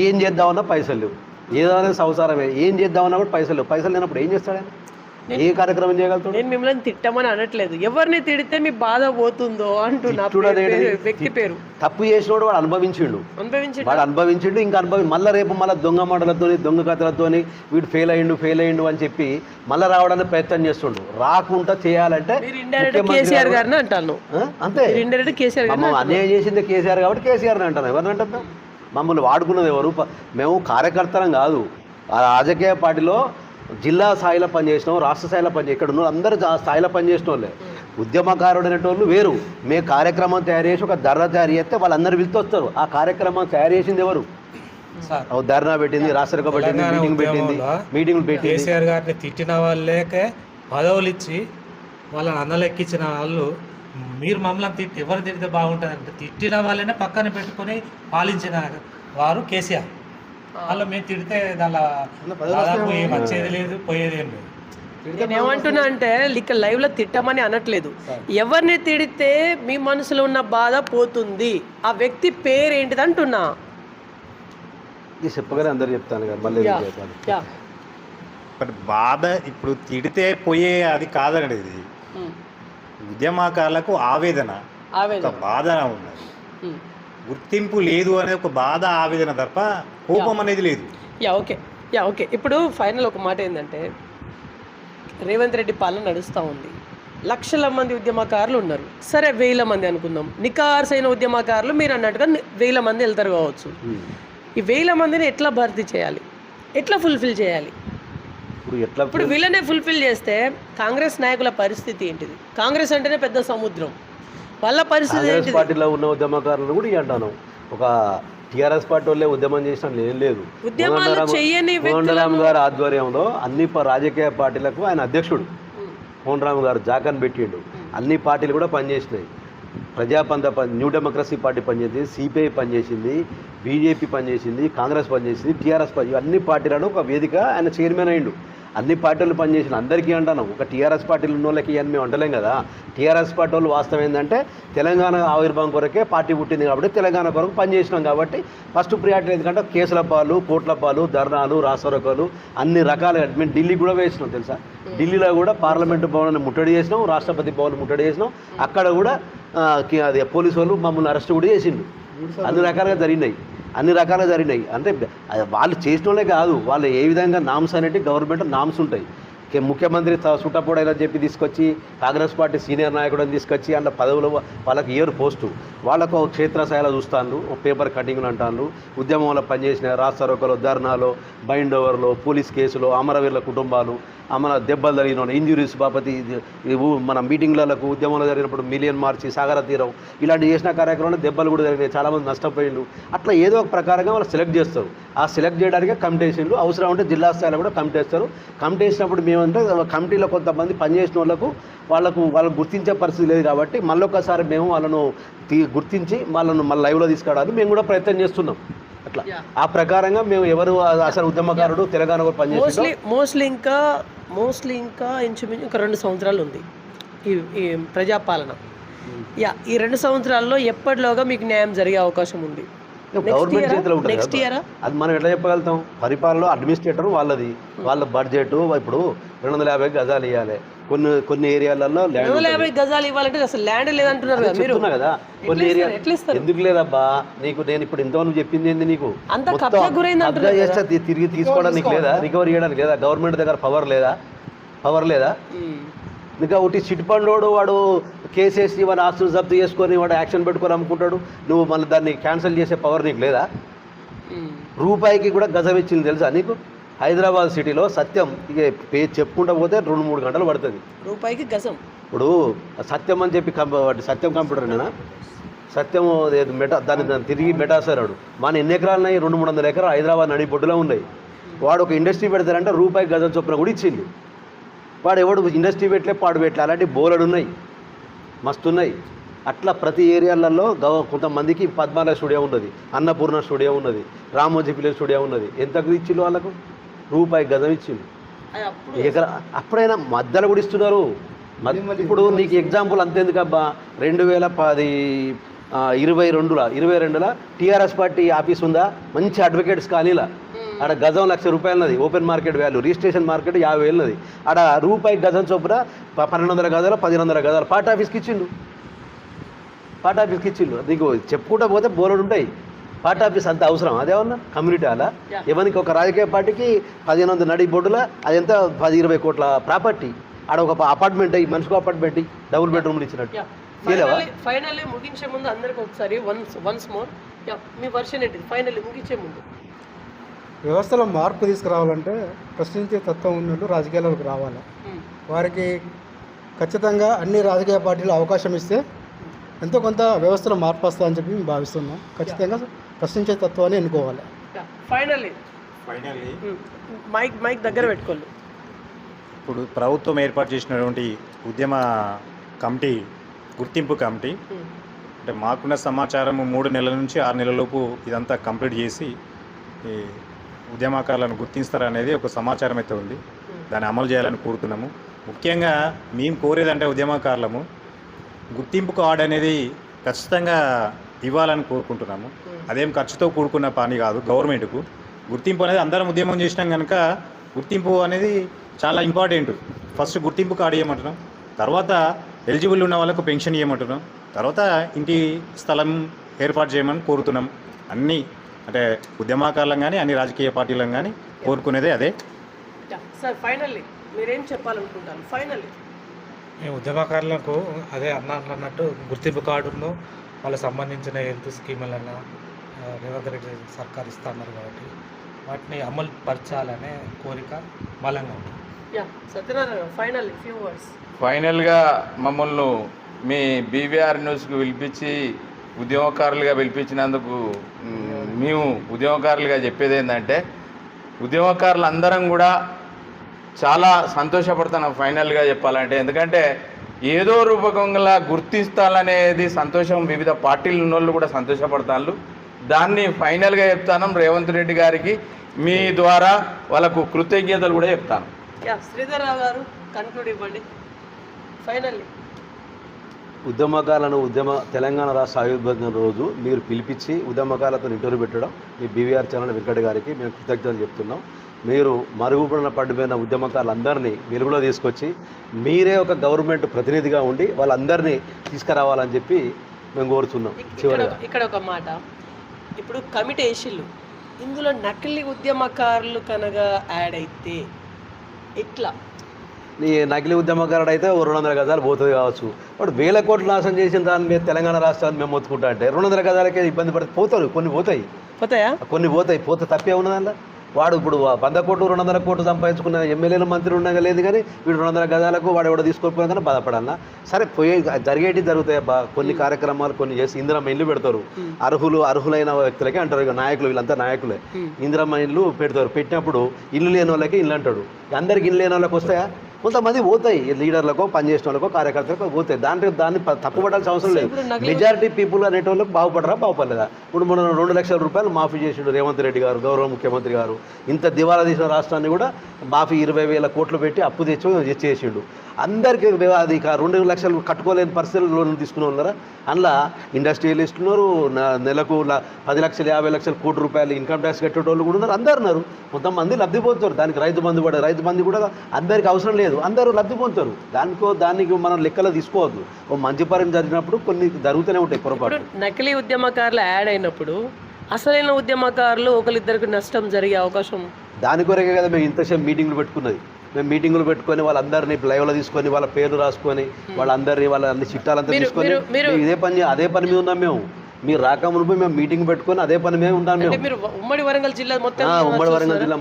ఏం చేద్దామన్నా పైసలు లేవు, ఏదైనా సంసారమే, ఏం చేద్దామన్నా కూడా పైసలు లేవు. పైసలు లేనప్పుడు ఏం చేస్తాడని, ఏ కార్యక్రమం చేయగలుగుతాడు? నేను మిమ్మల్ని తిట్టమని అనట్లేదు, ఎవరిని తిడితే మీ బాధ పోతుందో అంటున్నా. వ్యక్తి పేరు తప్పు చేసినోడు వాడు అనుభవించిండు. ఇంకా మళ్ళీ రేపు మళ్ళీ దొంగ మాటలతోని దొంగ కథలతోని వీడు ఫెయిల్ అయ్యిండు అని చెప్పి మళ్ళీ రావడానికి ప్రయత్నం చేస్తుండు. రాకుండా చేయాలంటే కేసీఆర్ గారిని అంటాను. అంతే, అన్యాయం చేసింది కేసీఆర్ కాబట్టి కేసీఆర్ని అంటాను. ఎవరిని అంటాం? మమ్మల్ని వాడుకున్నది ఎవరు? మేము కార్యకర్తలం కాదు. ఆ రాజకీయ పార్టీలో జిల్లా స్థాయిలో పనిచేసినాం, రాష్ట్ర స్థాయిలో ఇక్కడ ఉన్న అందరూ ఆ స్థాయిలో పనిచేసిన వాళ్ళే. ఉద్యమకారుడు అనేటోళ్ళు వేరు. మేము కార్యక్రమం తయారు చేసి ఒక ధర్నా తయారు చేస్తే వాళ్ళందరూ పిలిచి వస్తారు. ఆ కార్యక్రమం తయారు చేసింది ఎవరు? ధర్నా పెట్టింది, రాష్ట్ర పెట్టింది, మీటింగ్లు పెట్టి కేసీఆర్ గారిని తిట్టిన వాళ్ళకే పదవులు ఇచ్చి వాళ్ళని అన్నలెక్కించిన వాళ్ళు. మీరు మమ్మల్ని ఎవరు తిడితే బాగుంటుంది అంటే తిట్టిన వాళ్ళనే పక్కన పెట్టుకొని పాలించిన వారు కేసీఆర్. వాళ్ళు మేము తిడితే దాదాపు ఏం వచ్చేది లేదు, పోయేది ఏం లేదు. నేను ఏమంటున్నా అంటే ఇక్కడ లైవ్లో తిట్టమని అనట్లేదు. ఎవరిని తిడితే మీ మనసులో ఉన్న బాధ పోతుంది, ఆ వ్యక్తి పేరు ఏంటిది అంటున్నా. చెప్పగానే అందరు చెప్తాను కదా, మళ్ళీ బట్ బాధ ఇప్పుడు తిడితే పోయే అది కాదండి. ఇది ఉద్యమకారులకు ఆవేదన, ఒక బాధ ఉన్నది. గుర్తింపు లేదు అనే ఒక బాధ, ఆవేదన తప్ప కోపం అనేది లేదు. ఓకే. ఇప్పుడు ఫైనల్ ఒక మాట ఏంటంటే, రేవంత్ రెడ్డి పాలన నడుస్తూ ఉంది, లక్షల మంది ఉద్యమకారులు ఉన్నారు. సరే 1000 మంది అనుకుందాం, నికార్సైన ఉద్యమకారులు మీరు అన్నట్టుగా 1000 మంది వెళ్తారు కావచ్చు. ఈ 1000 మందిని ఎట్లా భర్తీ చేయాలి, ఎట్లా ఫుల్ఫిల్ చేయాలి? ఇప్పుడు వీళ్ళనే ఫుల్ఫిల్ చేస్తే కాంగ్రెస్ నాయకుల పరిస్థితి ఏంటిది? కాంగ్రెస్ అంటేనే పెద్ద సముద్రం, వాళ్ళ పరిస్థితి ఏంటిది? పార్టీలో ఉన్న ఉద్యమకారులు కూడా అంటాను, ఒక టీఆర్ఎస్ పార్టీ వాళ్ళే ఉద్యమం చేసిన ఏం లేదు. కోదండరామ్ గారి ఆధ్వర్యంలో అన్ని రాజకీయ పార్టీలకు ఆయన అధ్యక్షుడు. కోదండరామ్ గారు జాకన్ పెట్టిండు, అన్ని పార్టీలు కూడా పనిచేసినాయి. ప్రజాపంత న్యూ డెమోక్రసీ పార్టీ పనిచేసింది, సిపిఐ పనిచేసింది, బీజేపీ పనిచేసింది, కాంగ్రెస్ పనిచేసింది, టీఆర్ఎస్ అన్ని పార్టీలను ఒక వేదిక ఆయన చైర్మన్ అయ్యిండు. అన్ని పార్టీలు పనిచేసిన అందరికీ అంటాను, ఒక టీఆర్ఎస్ పార్టీలు ఉన్న వాళ్ళకి అని మేము అంటలేం కదా. టీఆర్ఎస్ పార్టీ వాళ్ళు వాస్తవం ఏంటంటే తెలంగాణ ఆవిర్భావం కొరకే పార్టీ పుట్టింది కాబట్టి తెలంగాణ కొరకు పనిచేసినాం కాబట్టి ఫస్ట్ ప్రియారిటీ. ఎందుకంటే కేసుల పాలు, కోట్ల పాలు, ధర్నాలు, రాస్తారోకోలు అన్ని రకాలుగా మేము ఢిల్లీ కూడా వేసినాం తెలుసా. ఢిల్లీలో కూడా పార్లమెంటు భవనాన్ని ముట్టడి చేసినాం, రాష్ట్రపతి భవన్ ముట్టడి చేసినాం. అక్కడ కూడా అది పోలీసు వాళ్ళు మమ్మల్ని అరెస్ట్ కూడా చేసిండు. అన్ని రకాలుగా జరిగినాయి. అంటే వాళ్ళు చేసిన వాళ్ళే కాదు, వాళ్ళు ఏ విధంగా నామ్స్ అనేవి గవర్నమెంట్ నామ్స్ ఉంటాయి. ముఖ్యమంత్రి సుట్టపోడైనా చెప్పి తీసుకొచ్చి కాంగ్రెస్ పార్టీ సీనియర్ నాయకుడిని తీసుకొచ్చి అందులో పదవులు వాళ్ళకి ఇయర్ పోస్టు, వాళ్ళకు క్షేత్రస్థాయిలో చూస్తాను, పేపర్ కటింగ్లు అంటాను, ఉద్యమంలో పనిచేసిన రాస్తారోకలు, ధర్నాలు, బైండ్ ఓవర్లు, పోలీస్ కేసులు, అమరవీరుల కుటుంబాలు మన దెబ్బలు జరిగిన ఇంజురీస్ బాపతి మన మీటింగ్లకు ఉద్యమంలో జరిగినప్పుడు మిలియన్ మార్చి సాగర తీరం ఇలాంటి చేసిన కార్యక్రమంలో దెబ్బలు కూడా జరిగినాయి, చాలామంది నష్టపోయిండు. అట్లా ఏదో ఒక ప్రకారంగా వాళ్ళు సెలెక్ట్ చేస్తారు. ఆ సెలెక్ట్ చేయడానికి కమిటేషన్లు అవసరం ఉంటే జిల్లా స్థాయిలో కూడా కమిటీ వేస్తారు. కమిటీ వేసినప్పుడు మేమంటే కమిటీలో కొంతమంది పనిచేసిన వాళ్ళకు గుర్తించే పరిస్థితి లేదు కాబట్టి మళ్ళొకసారి మేము వాళ్ళను గుర్తించి వాళ్ళను మళ్ళీ లైవ్లో తీసుకురావడానికి మేము కూడా ప్రయత్నం చేస్తున్నాం. అట్లా ఆ ప్రకారంగా మేము ఎవరు అసలు ఉద్యమకారుడు తెలంగాణ కూడా పనిచేసి మోస్ట్లీ ఇంకా ఇంచుమించు ఇంకా 2 సంవత్సరాలు ఉంది ఈ ప్రజాపాలన. ఈ 2 సంవత్సరాల్లో ఎప్పటిలోగా మీకు న్యాయం జరిగే అవకాశం ఉంది? గవర్నమెంట్ చేతిలో ఉంటుంది. నెక్స్ట్ ఇయర్ అది మనం ఎట్లా చెప్పగలుగుతాం? పరిపాలన అడ్మినిస్ట్రేటర్ వాళ్ళ బడ్జెట్ ఇప్పుడు 250 గజాలు ఇవ్వాలి. కొన్ని ఏరియాలలో 250 గజాలు ఇవ్వాలంటే అసలు ల్యాండ్ లేదంటున్నారు కదా మీరు. కదా కొన్ని ఏరియా ఎందుకు లేదబ్బా నీకు? నేను ఇప్పుడు ఇంతవరకు చెప్పింది ఏంది? నీకు కబ్జా చేస్తే తిరిగి తీసుకోవడానికి లేదా? రికవరీ చేయడానికి లేదా? గవర్నమెంట్ దగ్గర పవర్ లేదా? ఇంకా ఒకటి చిట్ ఫండ్ వాడు కేసేసి వాడు ఆస్తులు జప్తు చేసుకొని వాడు యాక్షన్ పెట్టుకొని అమ్ముకుంటాడు. నువ్వు మళ్ళీ దాన్ని క్యాన్సిల్ చేసే పవర్ నీకు లేదా? రూపాయికి కూడా గజం ఇచ్చింది తెలుసా నీకు? హైదరాబాద్ సిటీలో సత్యం ఇక చెప్పుకుంటూ పోతే 2-3 గంటలు పడుతుంది. రూపాయికి గజం. ఇప్పుడు సత్యం అని చెప్పి సత్యం కంప్యూటర్ నేనా సత్యం దాన్ని తిరిగి మెటాసారాడు. మన ఎన్ని ఎకరాలు ఉన్నాయి? 200-300 ఎకరాలు హైదరాబాద్ నడి బొడ్డులో ఉన్నాయి. వాడు ఒక ఇండస్ట్రీ పెడతారంటే రూపాయి గజం చొప్పున కూడా ఇచ్చింది. వాడు ఎవడు ఇండస్ట్రీ పెట్టలే అలాంటి బోలెడు ఉన్నాయి, మస్తున్నాయి. అట్లా ప్రతి ఏరియాలలో కొంతమందికి పద్మాలయ స్టూడియో ఉన్నది, అన్నపూర్ణ స్టూడియో ఉన్నది, రామోజీ ఫిలిం స్టూడియో ఉన్నది. ఎంతకు ఇచ్చిళ్ళు వాళ్ళకు? రూపాయి గజం ఇచ్చిండు. అప్పుడైనా మధ్యలో కూడా ఇస్తున్నారు. ఇప్పుడు నీకు ఎగ్జాంపుల్ అంతేందుకబ్బా 2022లో టీఆర్ఎస్ పార్టీ ఆఫీస్ ఉందా? మంచి అడ్వకేట్స్ కాలనీలా ఆడ గజం ₹1,00,000 ఉన్నది. Open market value, registration market 50,000 ఉన్నది. ఆడ రూపాయి గజం చొప్పున 1,200 గజాలు 1,500 గజాలు పార్టీ ఆఫీస్కి ఇచ్చిండు. నీకు చెప్పుకుంటా పోతే బోలెడు ఉంటాయి. పార్టీ ఆఫీస్ అంత అవసరం? అదేమన్నా కమ్యూనిటీ అలా ఎవరికి? ఒక రాజకీయ పార్టీకి 1500 నడి బోర్డుల అది ఎంత 10-20 కోట్ల ప్రాపర్టీ. ఆడ ఒక అపార్ట్మెంట్ మనిషికి అపార్ట్మెంట్ డబుల్ బెడ్రూమ్లు ఇచ్చినట్టు. ఫైనల్లీ ముగించే ముందు అందరికి ఒకసారి వన్స్ మోర్ మీ వర్షన్ ఏంటి? ఫైనల్లీ ముగించే ముందు వ్యవస్థలో మార్పు తీసుకురావాలంటే ప్రశ్నించే తత్వం ఉన్నట్టు రాజకీయాల్లోకి రావాలి. వారికి ఖచ్చితంగా అన్ని రాజకీయ పార్టీలు అవకాశం ఇస్తే ఎంతో కొంత వ్యవస్థలో మార్పు వస్తుందని చెప్పి మేము భావిస్తున్నాం. ఖచ్చితంగా ప్రశ్నించే తత్వాన్ని ఎన్నుకోవాలి. ఫైనల్లీ మైక్ దగ్గర పెట్టుకోండి. ఇప్పుడు ప్రభుత్వం ఏర్పాటు చేసినటువంటి ఉద్యమ కమిటీ, గుర్తింపు కమిటీ, అంటే మాకున్న సమాచారం 3 నెలల నుంచి 6 నెలలలోపు ఇదంతా కంప్లీట్ చేసి ఈ ఉద్యమకారులను గుర్తిస్తారనేది ఒక సమాచారం అయితే ఉంది. దాన్ని అమలు చేయాలని కోరుతున్నాము. ముఖ్యంగా మేము కోరేదంటే ఉద్యమకారులము గుర్తింపు కార్డు అనేది ఖచ్చితంగా ఇవ్వాలని కోరుకుంటున్నాము. అదేం ఖర్చుతో కూడుకున్న పని కాదు. గవర్నమెంట్కు గుర్తింపు అనేది అందరం ఉద్యమం చేసినాం కనుక గుర్తింపు అనేది చాలా ఇంపార్టెంట్. ఫస్ట్ గుర్తింపు కార్డు ఇవ్వమంటున్నాం, తర్వాత ఎలిజిబుల్ ఉన్న వాళ్ళకు పెన్షన్ ఇవ్వమంటున్నాం, తర్వాత ఇంటి స్థలం ఏర్పాటు చేయమని కోరుతున్నాం. అన్నీ అంటే ఉద్యమకారులం కానీ అన్ని రాజకీయ పార్టీలం కానీ కోరుకునేదే అదే. సార్ ఫైనల్లీ మీరేం చెప్పాలనుకుంటారు? ఫైనల్లీ మేము ఉద్యమకారులకు అదే అన్నట్టు గుర్తింపు కార్డును వాళ్ళకి సంబంధించిన హెల్త్ స్కీములన్నా రేవంత్ రెడ్డి సర్కార్ ఇస్తా అన్నారు కాబట్టి వాటిని అమలు పరచాలనే కోరిక బలంగా ఉంది. Satyanarayana finally few words. ఫైనల్గా మమ్మల్ని మీ బీవీఆర్ న్యూస్కి పిలిపించి ఉద్యమకారులుగా పిలిపించినందుకు మేము ఉద్యమకారులుగా చెప్పేది ఏంటంటే ఉద్యమకారులు అందరం కూడా చాలా సంతోషపడుతున్నాం ఫైనల్గా చెప్పాలంటే. ఎందుకంటే ఏదో రూపకంగా గుర్తిస్తాలనేది సంతోషం వివిధ పార్టీలు ఉన్నోళ్ళు కూడా సంతోషపడతారు. దాన్ని ఫైనల్గా చెప్తాను రేవంత్ రెడ్డి గారికి మీ ద్వారా వాళ్ళకు కృతజ్ఞతలు కూడా చెప్తాను. శ్రీధర్ రావు గారు కన్క్లూడ్ ఇవ్వండి ఫైనల్లీ. ఉద్యమకారులను తెలంగాణ రాష్ట్ర ఆవిర్భావం రోజు మీరు పిలిపించి ఉద్యమకారులతో ఇంటర్వ్యూ పెట్టడం మీ బీవీఆర్ ఛానల్ వెంకట గారికి మేము కృతజ్ఞతలు చెప్తున్నాం. మీరు మరుగుపడిన పడిపోయిన ఉద్యమకారులందరినీ వెలుగులో తీసుకొచ్చి మీరే ఒక గవర్నమెంట్ ప్రతినిధిగా ఉండి వాళ్ళందరినీ తీసుకురావాలని చెప్పి మేము కోరుతున్నాం. ఇక్కడ ఒక మాట, ఇప్పుడు కమిటీ వేసిళ్ళు, ఇందులో నకిలీ ఉద్యమకారులు కనుక యాడ్ అయితే ఇట్లా నీ నకిలీ ఉద్యమకారుడు అయితే 200 గజాలు పోతుంది కావచ్చు. వాడు 1000 కోట్లు నాశనం చేసిన దాని మీద తెలంగాణ రాష్ట్రాన్ని మేము మొత్తుకుంటా అంటే 200 గజాలకే ఇబ్బంది పడితే పోతారు. కొన్ని పోతాయి పోతాయా? కొన్ని పోతే తప్పే ఉన్నదానిలో వాడు ఇప్పుడు 100 కోట్లు 200 కోట్లు సంపాదించుకున్న ఎమ్మెల్యేలు మంత్రులు ఉండగా లేదు కానీ వీడు 200 గజాలకు వాడు ఎవడో తీసుకోకపోయినా కానీ బాధపడాలన్నా. సరే జరిగేటి జరుగుతాయి అబ్బా, కొన్ని కార్యక్రమాలు కొన్ని చేసి ఇందిరమ్మ ఇల్లు పెడతారు. అర్హులైన వ్యక్తులకే అంటారు, ఇక నాయకులు వీళ్ళంతా నాయకులే. ఇందిరమ్మ ఇల్లు పెడతారు, పెట్టినప్పుడు ఇల్లు లేని వాళ్ళకి ఇల్లు అంటాడు. అందరికి ఇల్లు లేని వాళ్ళకి వస్తాయా? కొంతమంది పోతాయి, లీడర్లకో పనిచేసిన వాళ్ళకో కార్యకర్తలకో పోతాయి. దాన్ని తప్పుపడాల్సిన అవసరం లేదు. మెజారిటీ పీపుల్ అనేటోళ్ళకి బాగుపడరా బాగుపడలేదా? ఇప్పుడు మనం 2 లక్షల రూపాయలు మాఫీ చేసిండు రేవంత్ రెడ్డి గారు, గౌరవ ముఖ్యమంత్రి గారు. ఇంత దివాలా తీసిన రాష్ట్రాన్ని కూడా మాఫీ 20,000 కోట్లు పెట్టి అప్పు చేసిండు. అందరికీ అది 2 లక్షలు కట్టుకోలేని పరిస్థితులు లోన్ తీసుకుని ఉన్నారా? అందులో ఇండస్ట్రియలిస్టులు ఉన్నారు, నెలకు 10 లక్షలు 50 లక్షల కోటి రూపాయలు ఇన్కమ్ ట్యాక్స్ కట్టేటోళ్ళు కూడా ఉన్నారు. అందరు ఉన్నారు, కొంతమంది లబ్ధి పొందుతారు. దానికి రైతు బంధు కూడా అందరికీ అవసరం లేదు, అందరూ లబ్ధి పొందుతారు. దానికి మనం లెక్కలో తీసుకోవద్దు. ఓ మంచి పరం జరిగినప్పుడు కొన్ని జరుగుతూనే ఉంటాయి పొరపాటు. నకిలీ ఉద్యమకారులు యాడ్ అయినప్పుడు అసలైన ఉద్యమకారులు ఒకరిద్దరికి నష్టం జరిగే అవకాశం. దాని కొరకే కదా మేము ఇంతసేపు మీటింగ్లు పెట్టుకున్నది. మేము మీటింగులు పెట్టుకొని వాళ్ళందరినీ లైవ్లో తీసుకొని వాళ్ళ పేర్లు రాసుకొని వాళ్ళందరినీ వాళ్ళ అన్ని చిట్టాలంతా తీసుకొని అదే పని మీద ఉన్నాం మేము. మీరు రాకమునుపు మేము మీటింగ్ పెట్టుకొని అదే పని మీద ఉంటాం మేము. ఉమ్మడి వరంగల్ జిల్లా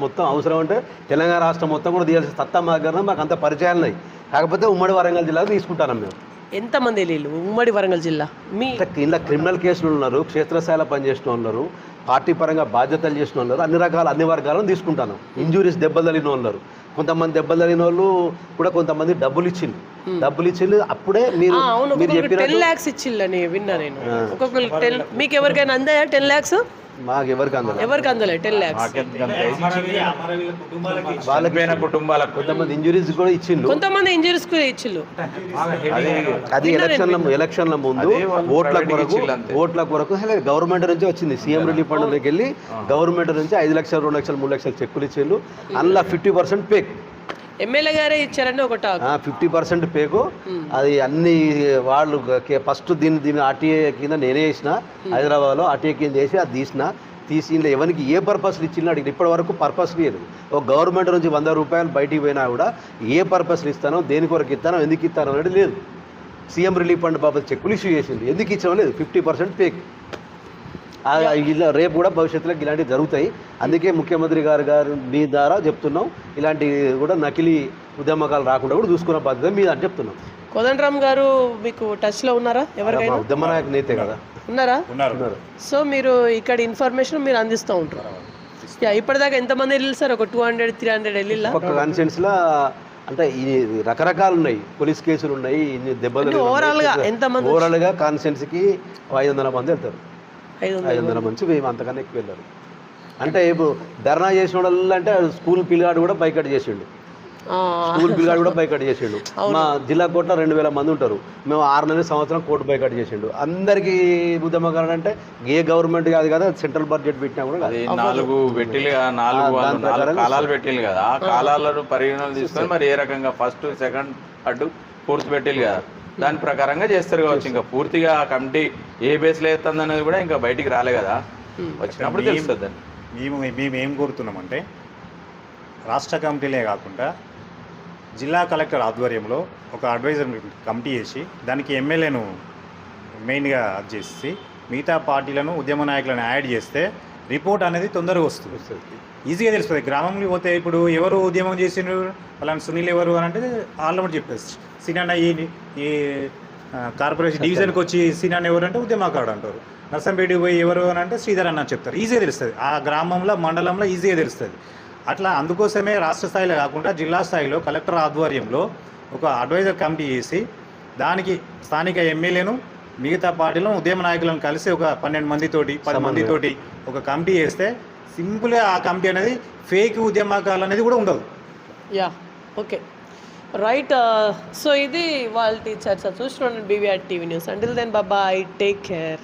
మొత్తం అవసరం అంటే తెలంగాణ రాష్ట్రం మొత్తం కూడా తీయాల్సిన సత్తా మా దగ్గర మాకు అంత పరిచయాలు ఉన్నాయి. కాకపోతే ఉమ్మడి వరంగల్ జిల్లాకు తీసుకుంటాను మేము. ఎంతమంది ఉమ్మడి వరంగల్ జిల్లా మీ ఇలా క్రిమినల్ కేసులు ఉన్నారు, క్షేత్రస్థాయిలో పనిచేసిన ఉన్నారు, పార్టీ పరంగా బాధ్యతలు చేసిన ఉన్నారు, అన్ని వర్గాలను తీసుకుంటాను. ఇంజురీస్ దెబ్బలు తగిలిన ఉన్నారు, కొంతమంది దెబ్బలు తగిలిన వాళ్ళు కూడా కొంతమంది డబ్బులు ఇచ్చిండు. అప్పుడే మీరు చెప్పిన 10 lakhs ఇచ్చిల్లని విన్నా నేను. ఒక్కొక్కరు మీకు ఎవరికైనా అందాయా 10 lakhs? మాకు ఎవరికి అందలే 10 lakhs. వాళ్ళకి కుటుంబాలకు కొంతమంది ఇంజురీస్ కూడా ఇచ్చిండు, కొంతమంది ఇంజురీస్ కూడా ఇచ్చిల్లు. అది ఎలక్షన్ల ముందు ఓట్ల కొరకు గవర్నమెంట్ నుంచి వచ్చింది. సీఎం రిలీఫ్ ఫండ్కి వెళ్ళి గవర్నమెంట్ నుంచి 5 లక్షలు 2 లక్షలు 3 లక్షలు చెక్కులు ఇచ్చిండు. అందులో 50% పేక్ ఎమ్మెల్యే గారే ఇచ్చారండి. ఒక 50% పేకు. అది అన్ని వాళ్ళు ఫస్ట్ దీన్ని ఆర్టీఏ కింద నేనే వేసిన, హైదరాబాద్లో ఆర్టీఏ కింద వేసి అది తీసి ఇందులో ఎవరికి ఏ పర్పస్లు ఇచ్చిందో అడిగి ఇప్పటి వరకు పర్పస్ లేదు. ఒక గవర్నమెంట్ నుంచి 100 రూపాయలు బయటికి పోయినా కూడా ఏ పర్పస్లు ఇస్తానో, దేని కొరకు ఇస్తానో, ఎందుకు ఇస్తానో అనేది లేదు. సీఎం రిలీఫ్ ఫండ్ బాబు చెక్కులు ఇష్యూ చేసింది, ఎందుకు ఇచ్చామో లేదు. 50% పేక్. ఇలా రేపు కూడా భవిష్యత్తులో ఇలాంటివి జరుగుతాయి. అందుకే ముఖ్యమంత్రి గారు మీ ద్వారా చెప్తున్నాం, ఇలాంటి కూడా నకిలీ ఉద్యమకాలు రాకుండా కూడా చూసుకున్న బాధ్యత మీద అని చెప్తున్నాం. కోదండరామ్ గారు మీకు టచ్లో ఉన్నారా? ఎవరికైనా ఉద్యమ నాయకు నేతే కదా ఉన్నారా? ఉన్నారు. సో మీరు ఇక్కడ ఇన్ఫర్మేషన్ మీరు అందిస్తూ ఉంటారు. ఇప్పటిదాకా ఎంతమంది వెళ్ళి సార్? ఒక 200-300 వెళ్ళిలా ఒక కాన్స్టిట్యూన్సీలో. అంటే ఈ రకరకాలు ఉన్నాయి, పోలీస్ కేసులు ఉన్నాయి, దెబ్బలు. ఓవరాల్గా కాన్స్టిట్యూన్సీకి 500 మంది వెళ్తారు. 500 మంది 1000 అంతకన్నా ఎక్కువ వెళ్ళారు. అంటే ఇప్పుడు ధర్నా చేసిన వాళ్ళు అంటే స్కూల్ పిల్లగాడు కూడా బైకట్ చేసిండు. మా జిల్లా కోట్ల 2000 మంది ఉంటారు. మేము 6 నెలల సంవత్సరం కోర్టు బైకట్ చేసిండు. అందరికీ ఉద్యమకారణ అంటే ఏ గవర్నమెంట్ కాదు కదా, సెంట్రల్ బడ్జెట్ పెట్టినా కూడా 4 పెట్టిలు కాలాలు పెట్టిలు కదా, ఆ కాలాలను పరిగణన తీసుకొని మరి ఏ రకంగా ఫస్ట్ సెకండ్ అటు పూర్తి పెట్టిలు కదా, దాని ప్రకారంగా చేస్తారు కావచ్చు. ఇంకా పూర్తిగా ఆ కమిటీ ఏ బేస్లో వేస్తుంది అనేది కూడా ఇంకా బయటికి రాలే కదా, వచ్చినప్పుడు తెలుస్తుంది. మేము ఏం కోరుతున్నామంటే రాష్ట్ర కమిటీలే కాకుండా జిల్లా కలెక్టర్ ఆధ్వర్యంలో ఒక అడ్వైజర్ కమిటీ చేసి దానికి ఎమ్మెల్యేను మెయిన్గా చేసి మిగతా పార్టీలను ఉద్యమ నాయకులను యాడ్ చేస్తే రిపోర్ట్ అనేది తొందరగా వస్తుంది, ఈజీగా తెలుస్తుంది. గ్రామంలో పోతే ఇప్పుడు ఎవరు ఉద్యమం చేసిండ్రు వాళ్ళని సునీల్ ఎవరు అని అంటే ఆల్రెడీ చెప్పేసి సినాన్న ఈ కార్పొరేషన్ డివిజన్కి వచ్చి సినాన్న ఎవరు అంటే ఉద్యమకారుడు అంటారు. నర్సంపేటకి పోయి ఎవరు అని అంటే శ్రీధర్ అన్న చెప్తారు. ఈజీగా తెలుస్తుంది, ఆ గ్రామంలో మండలంలో ఈజీగా తెలుస్తుంది. అట్లా అందుకోసమే రాష్ట్ర స్థాయిలో కాకుండా జిల్లా స్థాయిలో కలెక్టర్ ఆధ్వర్యంలో ఒక అడ్వైజర్ కమిటీ చేసి దానికి స్థానిక ఎమ్మెల్యేను మిగతా పార్టీలను ఉద్యమ నాయకులను కలిసి ఒక 12 మందితోటి 10 మందితోటి ఒక కమిటీ చేస్తే సింపుల్గా ఆ కమిటీ అనేది ఫేక్ ఉద్యమకాలు అనేది కూడా ఉండదు. Yeah okay right. సో ఇది వాళ్ళ చర్చ. చూస్తున్నాను BVR TV news. Until then bye, take care.